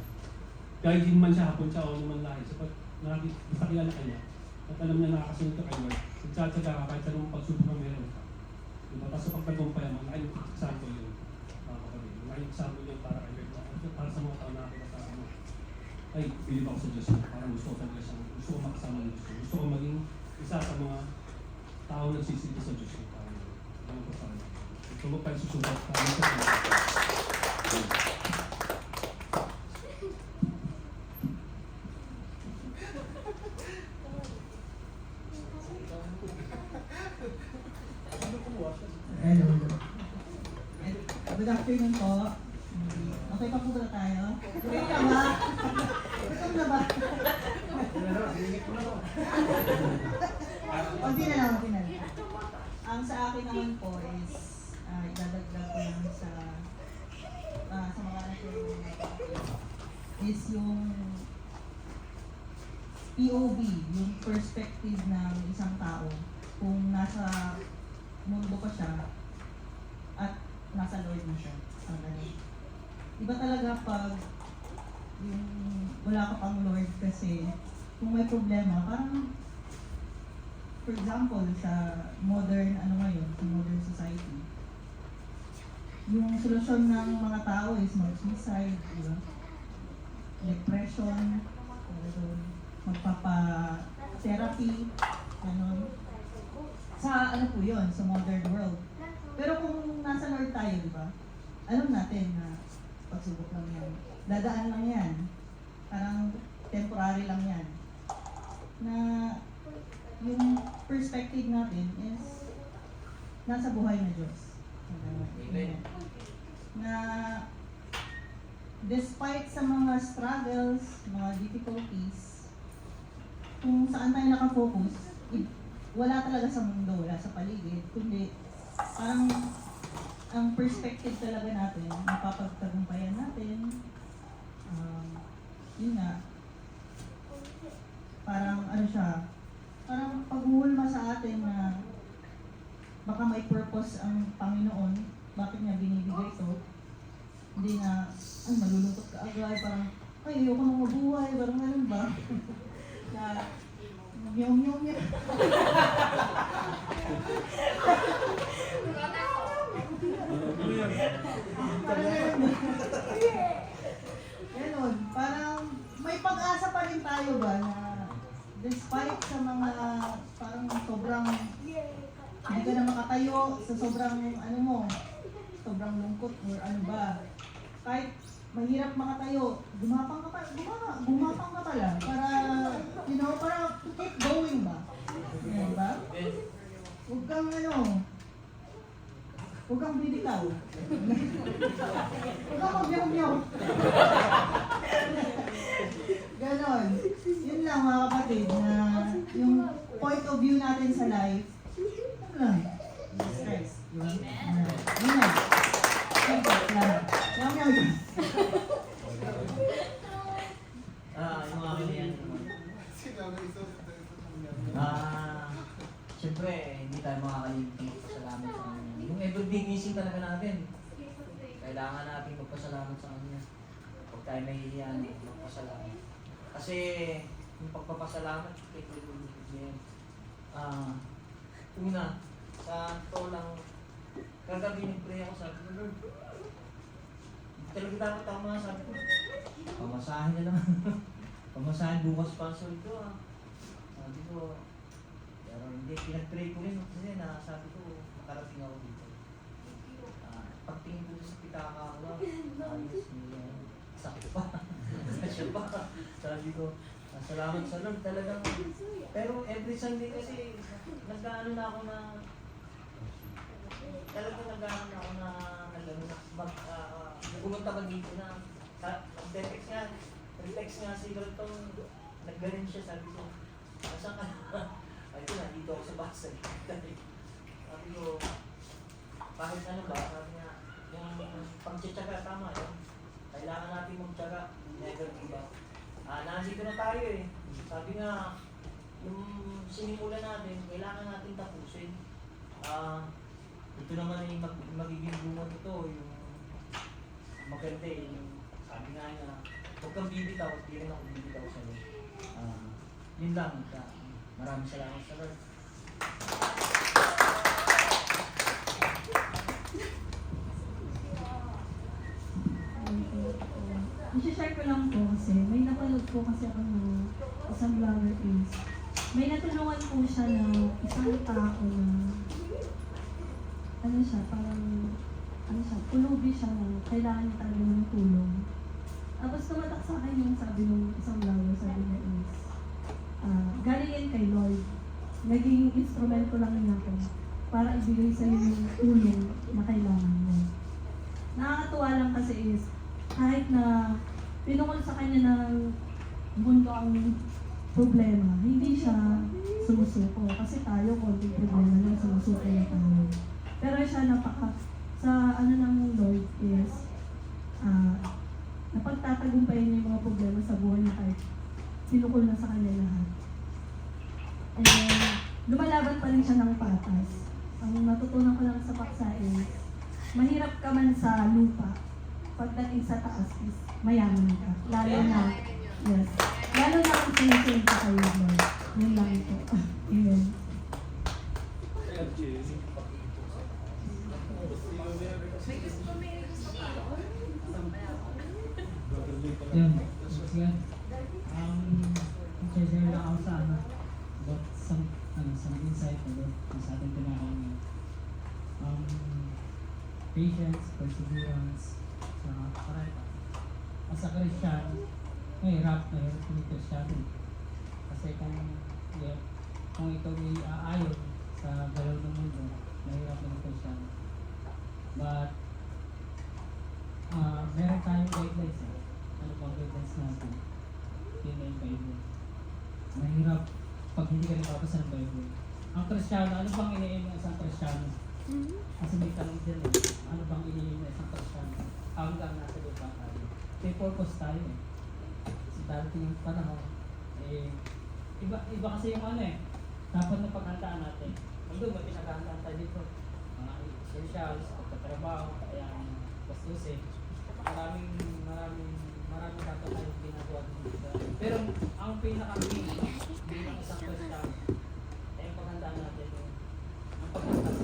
Kahit din man siya, hapon siya o naman lahi. So, basta kilala ka niya, at alam niya nakakasunod ka kay Lord, nagtsatsaga ka kahit sa nung pagsubok na meron ka. Diba? Tapos sa pagtagumpayan mo, laking example yun. Laking example yun para kay Lord. Para sa mga tao na nakita sa akin. Ay, bilib ako sa Diyos. Parang gusto ko talaga siya. Gusto ko makasama ng Diyos. Gusto ko maging isa sa mga tao nagsisita sa Diyos. Parang ano ko sa kanya. Ito mo tayo susubat. Parang sa kanya. Hello. Good afternoon po. Okay pa po ba tayo? Wait ka ba? Gutom na ba? Kunti na lang. Ang sa akin naman po is idadagdag ko lang sa mga is yung POV, yung perspective ng isang tao kung nasa mundo pa siya at nasa Lord na siya. Iba talaga pag yung wala ka pang Lord kasi kung may problema, parang for example, sa modern modern society, yung solusyon ng mga tao is mag-suicide, diba? Depression, magpapa-therapy, sa po yun, sa modern world. Pero kung nasa Lord tayo, di ba? Alam natin na pagsubok lang yan. Dadaan lang yan. Parang temporary lang yan. Na yung perspective natin is nasa buhay na Diyos. Amen. Na despite sa mga struggles, mga difficulties, kung saan tayo nakafocus, wala talaga sa mundo, wala sa paligid, kundi parang ang perspective talaga natin, mapapagtagumpayan natin, yun nga, parang parang paghuhulma sa atin na baka may purpose ang Panginoon, bakit niya binibigay ito, hindi na, ay malulungkot ka agad, parang, ay ayoko nang mabuhay, parang ganun ba? Na, yung Ganon, parang may pag-asa pa rin tayo ba na despite sa mga parang sobrang hindi ka na makatayo sa sobrang sobrang lungkot or ano ba, kahit mahirap makatayo, gumapang ka pala para, para to keep going ba? Diba? Huwag kang huwag kang bibitaw. Huwag kang magyaw-yaw. Ganon. Yun lang mga kapatid na yung point of view natin sa life, ano lang, Jesus Christ. Amen. Amen. Yaw-yaw. talaga natin. Kailangan natin magpasalamat sa Kanya. Huwag tayo nahihiyan, magpasalamat. Kasi yung pagpapasalamat, kay Lord niya. Una, sa to lang, kagabi nag-pray ako, sabi ko, Lord, hindi talaga dapat tama, sabi ko, pamasahin na lang. Pamasahin bukas pa ang sweldo ah. Sabi ko, pero hindi, pinag-pray ko rin kasi sabi ko, makarating ako dito. Pagtingin ko sa pitaka ko, ayos niya, sakto pa. Kasya pa. Sabi ko, salamat sa Lord talagang. Pero every Sunday kasi, nag-ano na ako na, talagang nag-ano na ako na, pumunta ka dito na, nag-text nga si Galtong, nag-galing siya, sabi ko, asan ka na? Ay ko, nandito ako sa basag. Sabi ko, kahit ano ba, sabi niya, yung pag-tsaga, tama yun. Kailangan natin mag-tsaga, never give up. Nandito na tayo eh. Sabi nga, yung sinimulan natin, kailangan natin tapusin. Ito naman ay magiging bunga nito, yung maganda eh. Sabi nga niya, huwag kang bibitaw at di rin ako bibitaw sa Lord. Yun lang. Maraming salamat sa Lord. I-share ko lang po kasi may napanood po kasi ako ng isang vlogger is may natulungan po siya ng isang tao na ano siya, parang ano siya, pulubi siya na kailangan niya talaga ng tulong. Tapos tumatak sa akin yung sabi ng isang vlogger, sabi niya is galing yan kay Lord. Naging instrumento lang niya ako para ibigay sa iyo yung tulong na kailangan mo. Nakakatuwa lang kasi is kahit na pinukol sa kanya ng mundo ang problema, hindi siya sumusuko. Kasi tayo, konting problema lang, sumusuko na tayo. Pero siya sa ano ng Lord is, napagtatagumpayan niya yung mga problema sa buhay niya kahit pinukol na sa kanya lahat. And then, lumalaban pa rin siya ng patas. Ang natutunan ko lang sa paksa is, mahirap ka man sa lupa, pagdating sa taas is mayaman ka. Lalo na, yes. Lalo na kung sinisunod ka kayo, Lord. Yun lang ito. Amen. Yan. Yan. Share lang ako sa about some insight about sa ating tinakain. Patience, perseverance, sa kareta. As a Christian, mahirap yung Christian. Kasi kung ikaw ay aayon sa galaw ng mundo, mahirap yung Christian. But, meron tayong guidelines eh. Ano pang guidelines natin? Yun na yung Bible. Mahirap pag hindi ka nababasa ng Bible. Ang Kristiyano, ano bang iniim ng isang Kristiyano? Kasi may tanong dyan eh. Ano bang iniim ng isang Kristiyano? Hanggang nasa lupa tayo. May purpose tayo eh. Kasi darating yung panahon, iba kasi yung ano eh. Dapat na paghandaan natin. Although may pinaghandaan tayo dito. Mga essentials, pagkatrabaho, kaya bastos eh. Maraming dapat tayong ginagawa dito. Pero ang pinaka-main bilang isang Kristiyano ay yung paghandaan natin. Ang paghandaan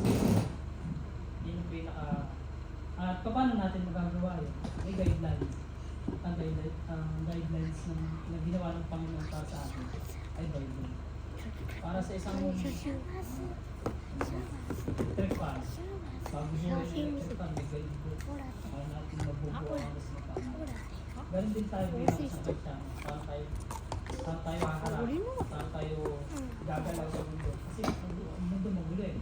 yun yung pinaka... At paano natin magagawa yun? May guidelines. Ang guidelines na ginawa ng Panginoon para sa atin ay Bible. Para sa isang trip pa, bago mo trip pa, may guide book. Para natin mabubuo ang mas mapama. Ganun din tayo bilang isang Kristiyano. Saan tayo haharap? Saan tayo gagalaw sa mundo? Kasi ang mundo magulo eh.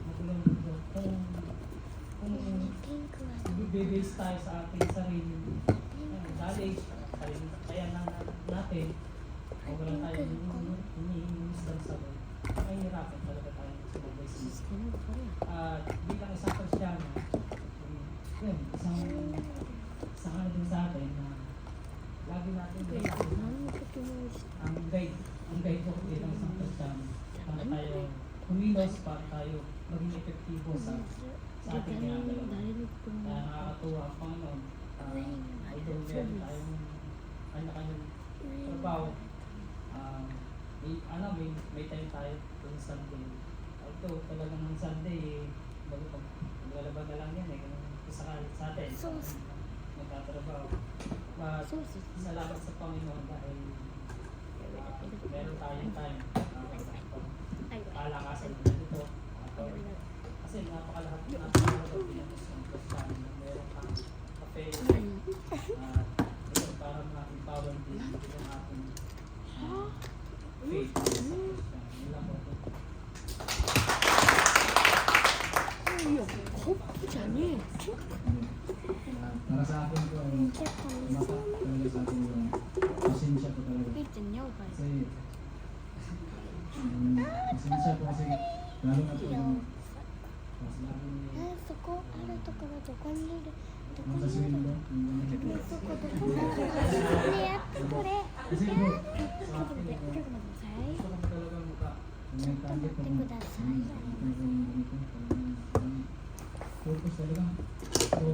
Magulo ang mundo. Kung i-base tayo sa ating sarili, knowledge, kaya na natin, kung wala tayo hinihingisdan sa Lord, mahihirapan talaga tayo sa mag-basis. At bilang isang Kristiyano, yun, isang ano din sa atin na lagi natin ang guide ko bilang isang Kristiyano para tayo kumilos, para tayo maging epektibo sa sa ating ginagawa. Kaya nakakatuwa ang Panginoon. Although meron tayong kanya-kanyang trabaho, may time tayo tuwing Sunday. Although talagang ng Sunday, maglalaban na lang yan sa atin, magtatrabaho. But salamat sa Panginoon dahil meron tayong time palakasan na dito. Kasi napakalahat pinapos ng Kristiyano na meron kang cafe ito para ma-empower din yung ating faith sa Kristiyano. Yun lang po. Para sa akin po, tumatak talaga sa akin yung pasensya po talaga. Kasi, pasensya po kasi, lalo na po yung mas lagi ni ang sasawin mo, kasi po, sa akin, gusto ko talaga mukha. May target po mo. Focus talaga. So,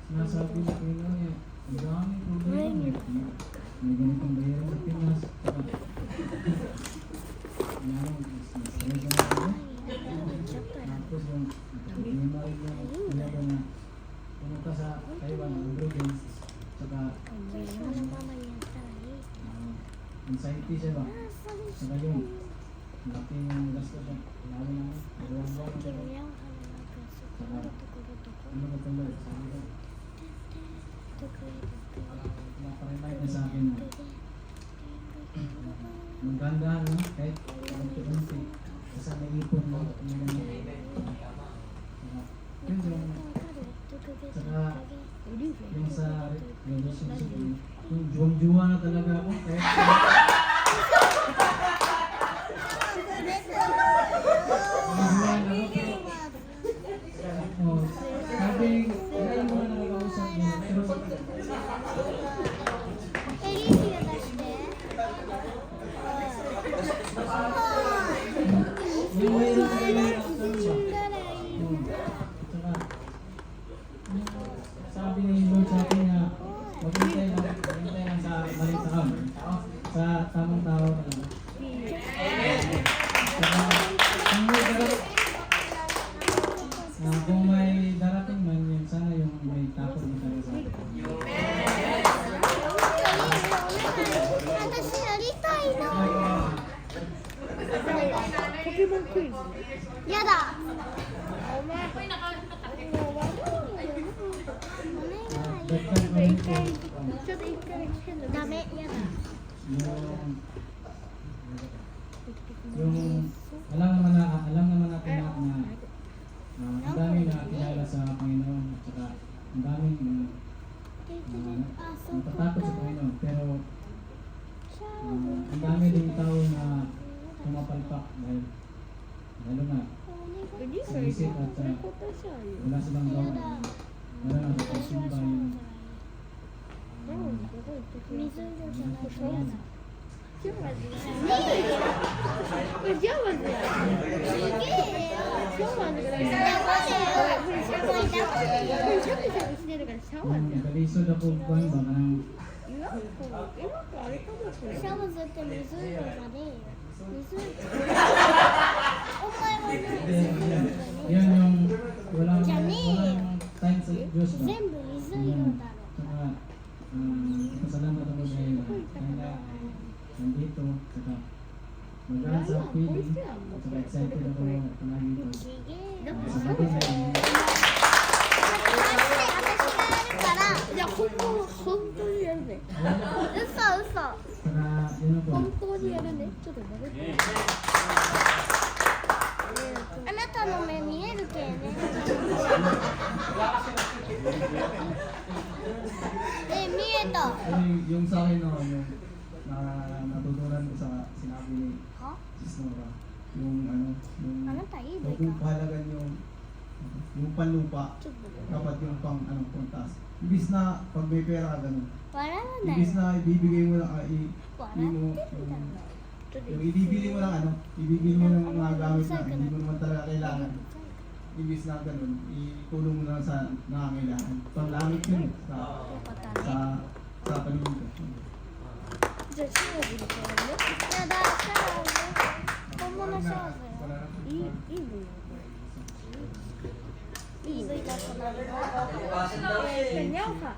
sinasabi niya ko yun niya, ang daming problema. May ganitong bayaran sa Pinas. Mas na ako. Tapos yung problema rin yung talaga na pumunta sa Taiwan, ang province. Saka anxiety siya ba? Saka yung laking gasto siya. Lalo na buwang-buwang siya. Saka ano ba ito ba? Sabi ko, naparemind na sa akin na maganda, no? Kahit konti-konti kasi may ipon mo. Yun yung saka yung sa relationship yung juwang-juwa na talaga ako kahit sabi, kaya mo na nakakausap mo pero yung mayroon ka lang after siya. Saka, sabi ni Lord sa akin na maghintay lang sa maling tao. Sa tamang tao talaga. Saka, kung may darating man yun, sana yung may takot mo talaga sa akin. 私やりたいな。ポケモンクイズ。やだ。お前。ダメ。やだ。Yung alam naman natin na ang dami na kilala sa Panginoon at saka ang daming natatakot sa Panginoon pero ang dami din tao na pumapalpak dahil lalo na sa isip at wala silang gawa wala na sa pagsimba yung 水色じゃないとやだ。ジャマズや。これジャマズや。すげえよ。ジャマズがいい。これシャワージャマズや。これシャクシャクしてるからシャワーじゃん。 kalisod ako kuhan ba ka ng 今あれかもしれない。シャワーって水色がね。水色。お前はね。 yan yung walang time sa Diyos ba? 全部水色だろ。 Saka pasalamat ako dahil kaya nandito saka magaan sa feeling saka excited ako palagi dito. すげえ。 Sa akin ay いや本当にやるね。嘘。 saka yun ako 本当にやるね。ちょっと待って。あなたの目見えるけね。見えた。 yung sa akin no, yung natutunan ko sa sinabi ni は？ Sis Nora yung ano あ yung なたいいね huwag mong pahalagan yung panlupa ちょっと dapat yung pang ano pangtaas ibis na pag may pera ka ganun 笑わない。 ibis na ibibigay mo lang 笑ってるんだろう。ちょっと yung ibibili mo lang ano ibibili mo ng mga gamit na hindi mo naman talaga kailangan ibis na ganun, itulong mo na sa nangangailangan. Panglangit yun sa paningin ko. じゃあ勝負でしょやだ勝負本物勝負いいのよいいのだったな ganyan ka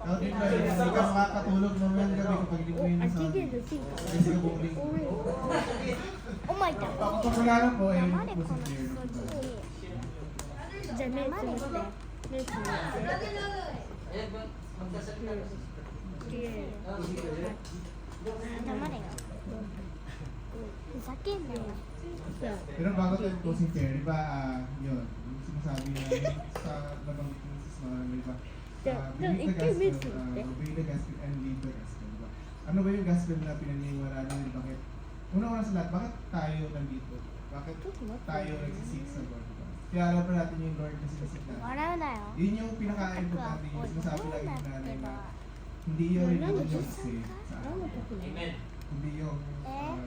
Oh, di ba, hindi ka makakatulog mamayang gabi kapag hindi mo yun sa kasi ka bumalik. oh my god Kapag wala lang po, eh, 生でこの positive. じゃあ目つぶって目つぶって Ayan, magsasalita ka. 黙れよふざけんなよ Pero bago tayo closing prayer, di ba, yun, yung sinasabi na sa nabanggit ng Mrs. Mara, di ba, believe the gospel and lead the gospel, di ba? Ano ba yung gospel na pinaniniwala namin? Bakit? Una-una sa lahat, bakit tayo nandito? Bakit tayo nagsisik sa Lord? Diba? Kaya alam pa natin yung Lord na sinasik natin. 笑うなよ Yun yung pinaka-importante yung sinasabi lagi ng nanay na hindi yung religion yung kasi sa atin. Amen. Hindi yung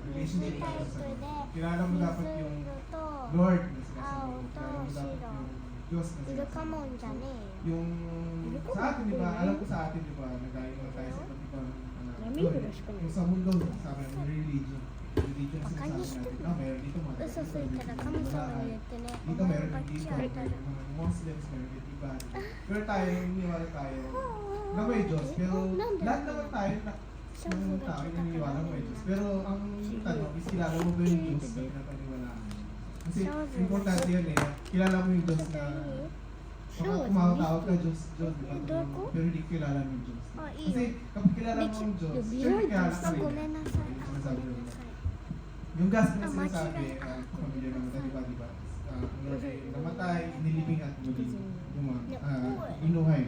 relationship tayo sa pwede Lord. Kilala mo dapat yung と Lord na sinasabi mo. Kilala mo dapat yung Diyos na イルカ sinasabi モ mo. ンじゃねえよ Yung sa atin, di ba? Alam ko sa atin, di ba? Nagaling na tayo sa iba't ibang yung sa mundo, sabi ng religion. Religion na sinasabi natin. Meron dito mga 嘘ついたら神様に言ってね dito お前 meron が din 来 dito, ちゃったら meron mga Muslims, meron din iba. Pero tayo, naniniwala tayo na may Diyos. Pero lahat naman tayo ng tao ay naniniwala may Diyos. Pero ang tanong is kilala mo ba yung Diyos na pinapaniwalaan? Kasi importante yun eh. Kilala mo yung Diyos na kapag kumakatawag ka Diyos, Diyos, di ba? Pero hindi kilala mo yung Diyos. Kasi kapag kilala mo yung Diyos, sure kilala ka ご rin. めんなさい Yung あ sinasabi ごめん mo. なさい Yung gospel na sinasabi, pamilya naman tayo, di ba? Ang Lord ay namatay, nilibing at muli inuhay.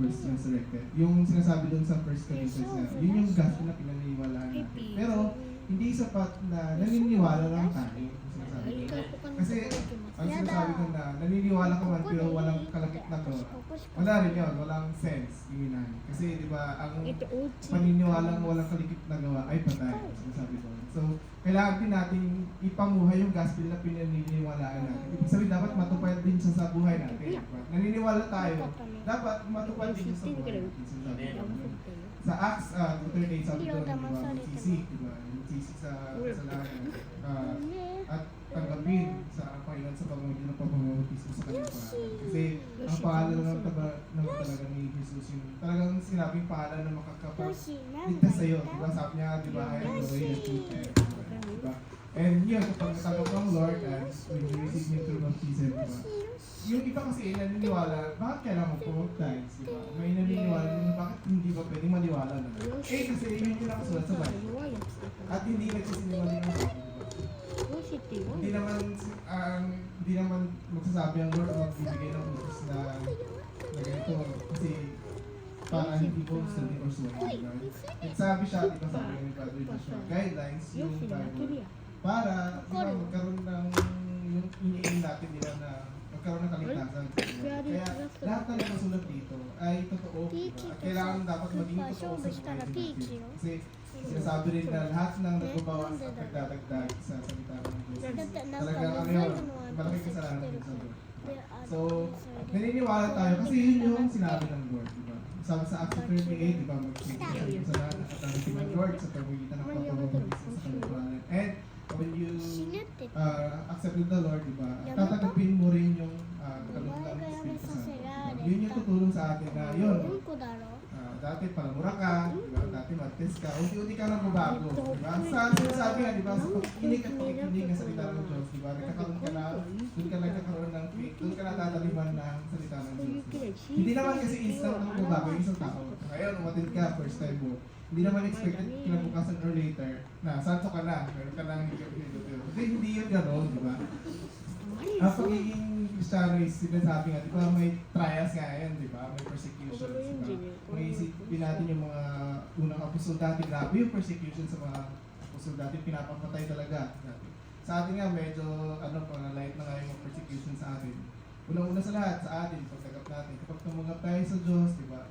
Verse resurrected. Yung sinasabi doon sa 1 Corinthians na, yun yung gospel na pinaniniwalaan natin. Pero, hindi sapat na naniniwala lang tayo. Yung sinasabi ko. Kasi, ang sinasabi ko na, naniniwala ka man pero walang kalakip na gawa. Wala rin yun, walang sense, yung inahin. Kasi, di ba, ang paniniwalang walang kalikip na gawa ay patay. Sinasabi ko. So, kailangan din natin ipamuhay yung gospel na pinaniniwalaan natin. Ibig sabihin, dapat matupad din siya sa buhay natin. Diba? Naniniwala tayo, dapat matupad din siya sa buhay natin. Sinasabi ko. Sa Acts 2:38, sabi doon, diba, magsisik, diba? Magsisik sa kasalanan. At tanggapin sa Panginoon sa pamamagitan ng pagmamautismo sa kanyang pangalan. Kasi ang pangalan ng talaga ni Jesus, yung talagang sinabing pangalan na makakapagligtas sa iyo. Diba? Sabi niya, diba, I am the way, the truth, and diba? And yun, kapag natanggap ng Lord and when you receive Him through baptism, diba? Yung iba kasi naniniwala, bakit kailangan mo po-times, diba? May naniniwala din, bakit hindi ba pwedeng maniwala na? Eh, kasi yun yung nakasulat sa Bible. At hindi nagsisinungaling ang Bible, diba? Hindi naman magsasabi ang Lord o magbibigay ng utos na ganito kasi para hindi po study or sway. Nagsabi siya, di ba sabi ni Brother Joshua, guidelines yung Bible para di ba, magkaroon ng yung iniin natin nila na magkaroon ng kaligtasan. Kaya lahat na nakasulat dito ay totoo. Diba? At kailangan dapat maging totoo sa buhay natin. Kasi sinasabi rin na lahat ng nagbabawas at nagdadagdag sa salita ng Diyos. Talagang ano yun, malaking kasalanan din sa Lord. So, naniniwala tayo kasi yun yung sinabi ng Lord, di ba? Sabi sa Acts 38, di ba? Magsisigil sa lahat at ang ng Lord sa pamagitan ng pagpapabautismo sa kanyang pangalan. And when you accepted the Lord, di ba? Tatanggapin mo rin yung kalungkang Espiritu Santo. Yun yung tutulong sa atin na yun. Dati palamura ka, diba? Dati mag-test ka, unti-unti ka nagbabago, diba? Sa sinasabi nga, diba? Sa pagkikinig at pakikinig ng salita ng Diyos, diba? Nagkakaroon ka na, doon ka nagkakaroon ng faith, doon ka natataliman ng salita ng Diyos. Hindi naman kasi instant na magbabago yung isang tao. Ngayon, umatin ka, first time mo. Hindi naman expected kinabukasan or later na santo ka na, meron ka lang hindi yun gano'n, diba? Ang pagiging Kristiyano is sinasabi nga, di ba may trials nga yan, di ba? May persecutions, di ba? May isipin natin yung mga unang apostol dati, grabe yung persecution sa mga apostol dati, pinapapatay talaga dati. Sa atin nga, medyo, light na nga yung mga persecution sa atin. Unang-una sa lahat, sa atin, pagtagap natin. Kapag tumanggap tayo sa Diyos, di ba?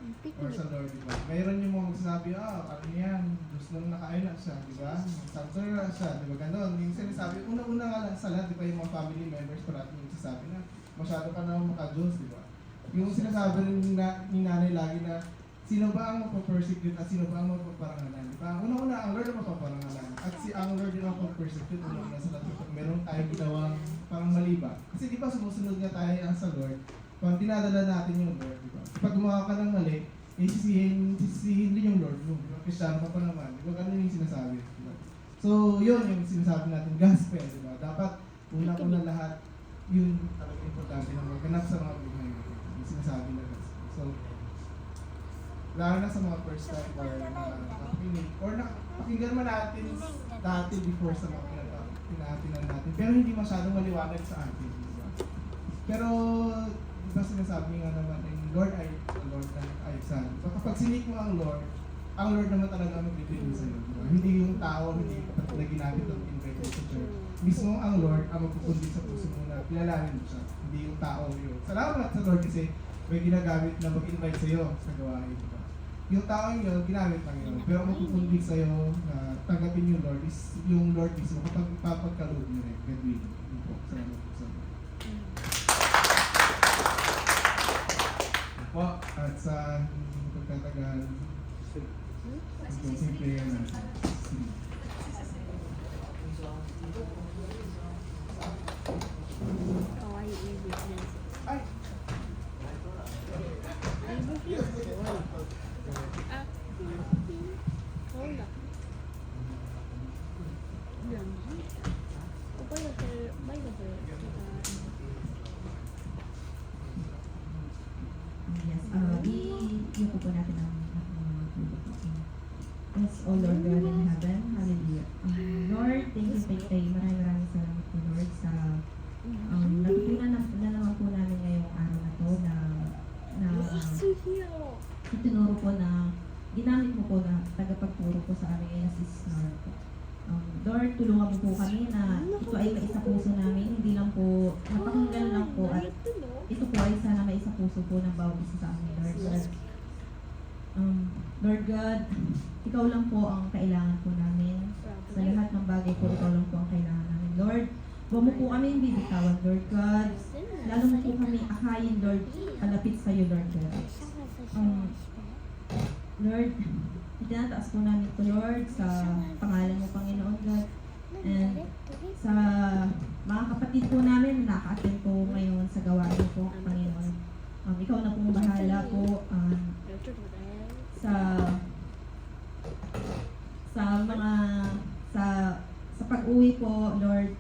Or sa Lord, di ba? Mayroon yung mga magsasabi, ano yan, Diyos nung nakain na siya, di ba? Sabi na siya, di ba gano'n? Yung sinasabi, una-una nga lang sa lahat, di ba yung mga family members parati yung sinasabi na masyado ka na maka-Diyos, di ba? Yung sinasabi rin ni nanay lagi na sino ba ang mapapersecute at sino ba ang mapaparangalan, di ba? Una-una, ang Lord ang mapaparangalan. At si ang Lord din ang mapapersecute, una-una sa lahat kapag meron tayong ginawang parang mali ba? Kasi di ba sumusunod nga tayo sa Lord, pag dinadala natin yung Lord, di ba? Pag gumawa ka ng mali, sisihin din yung Lord mo. Diba? Kristyano ka pa naman. Diba? Ganun yung sinasabi. Diba? So, yun yung sinasabi natin, gospel. Diba? Dapat, una lahat, yun talaga importante na magganap sa mga buhay natin. Yung sinasabi na gospel. So, lalo na sa mga first time or nakikinig, or pakinggan man natin dati before sa mga pinatinan natin. Pero hindi masyadong maliwanag sa atin. Diba? Pero, diba sinasabi nga naman, Lord ay Lord ay Son. So kapag sinik mo ang Lord naman talaga ang magbibigay sa'yo. Diba? Hindi yung tao, hindi kapag na ginamit at invite sa church. Mismo ang Lord ang magpupundin sa puso mo na kilalanin mo siya. Hindi yung tao yun. Salamat sa Lord kasi may ginagamit na mag-invite sa'yo sa gawain. Diba? Yung tao yun, ginamit lang yun. Pero ang magpupundin sa'yo na tanggapin yung Lord is yung Lord mismo kapag ipapagkaloob nyo rin. God willing. Salamat po sa Lord. Po, at sa pagtatagal, itong simple yan natin. Ay! Yes, i-yuko po natin ang Yes, O Lord God in heaven, hallelujah. Lord, thank you, maraming salamat po Lord sa natutunan na naman po namin ngayong araw na to na itinuro po na ginamit mo po na tagapagturo po sa amin ngayon si Snor po. Lord, tulungan mo po kami na ito ay maisa puso namin, hindi lang po napakinggan lang po at ito po ay sana maisa puso po ng bawat isa sa amin, Lord God. Lord God, ikaw lang po ang kailangan po namin. Sa lahat ng bagay po, ikaw lang po ang kailangan namin. Lord, huwag mo po kami bibitawan, Lord God. Lalo mo po kami akayin, Lord, kalapit sa iyo, Lord God. Lord, itinataas po namin ito, Lord, sa pangalan mo, Panginoon, God. And sa mga kapatid po namin, nakaka-attend po ngayon sa gawain po, Panginoon. Ikaw na pong bahala po sa pag-uwi po, Lord.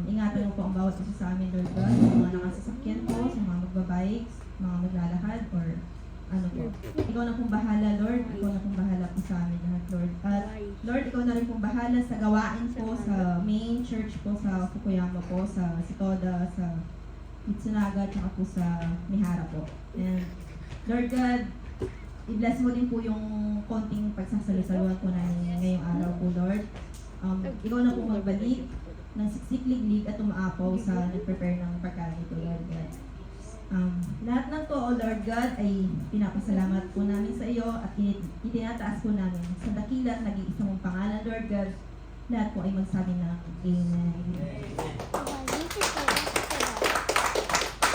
Ingatan mo po ang bawat isa sa amin, Lord God. Sa mga nakasasakyan po, sa mga magbabikes, mga maglalakad, or ano po. Ikaw na pong bahala, Lord. Ikaw na pong bahala po sa amin lahat, Lord. At Lord, ikaw na rin pong bahala sa gawain po sa main church po sa Fukuyama po, sa Sitoda, sa Mitsunaga, at po sa Mihara po. And Lord God, i-bless mo din po yung konting pagsasalusaluhan po namin ngayong araw po, Lord. Ikaw na po magbalik ng siksik-liglig at umaapaw sa nag-prepare ng pagkain ito, Lord God. Lahat ng to, O Lord God, ay pinapasalamat po namin sa iyo at itinataas po namin sa dakila at nag-iisa mong pangalan, Lord God. Lahat po ay magsabi ng Amen.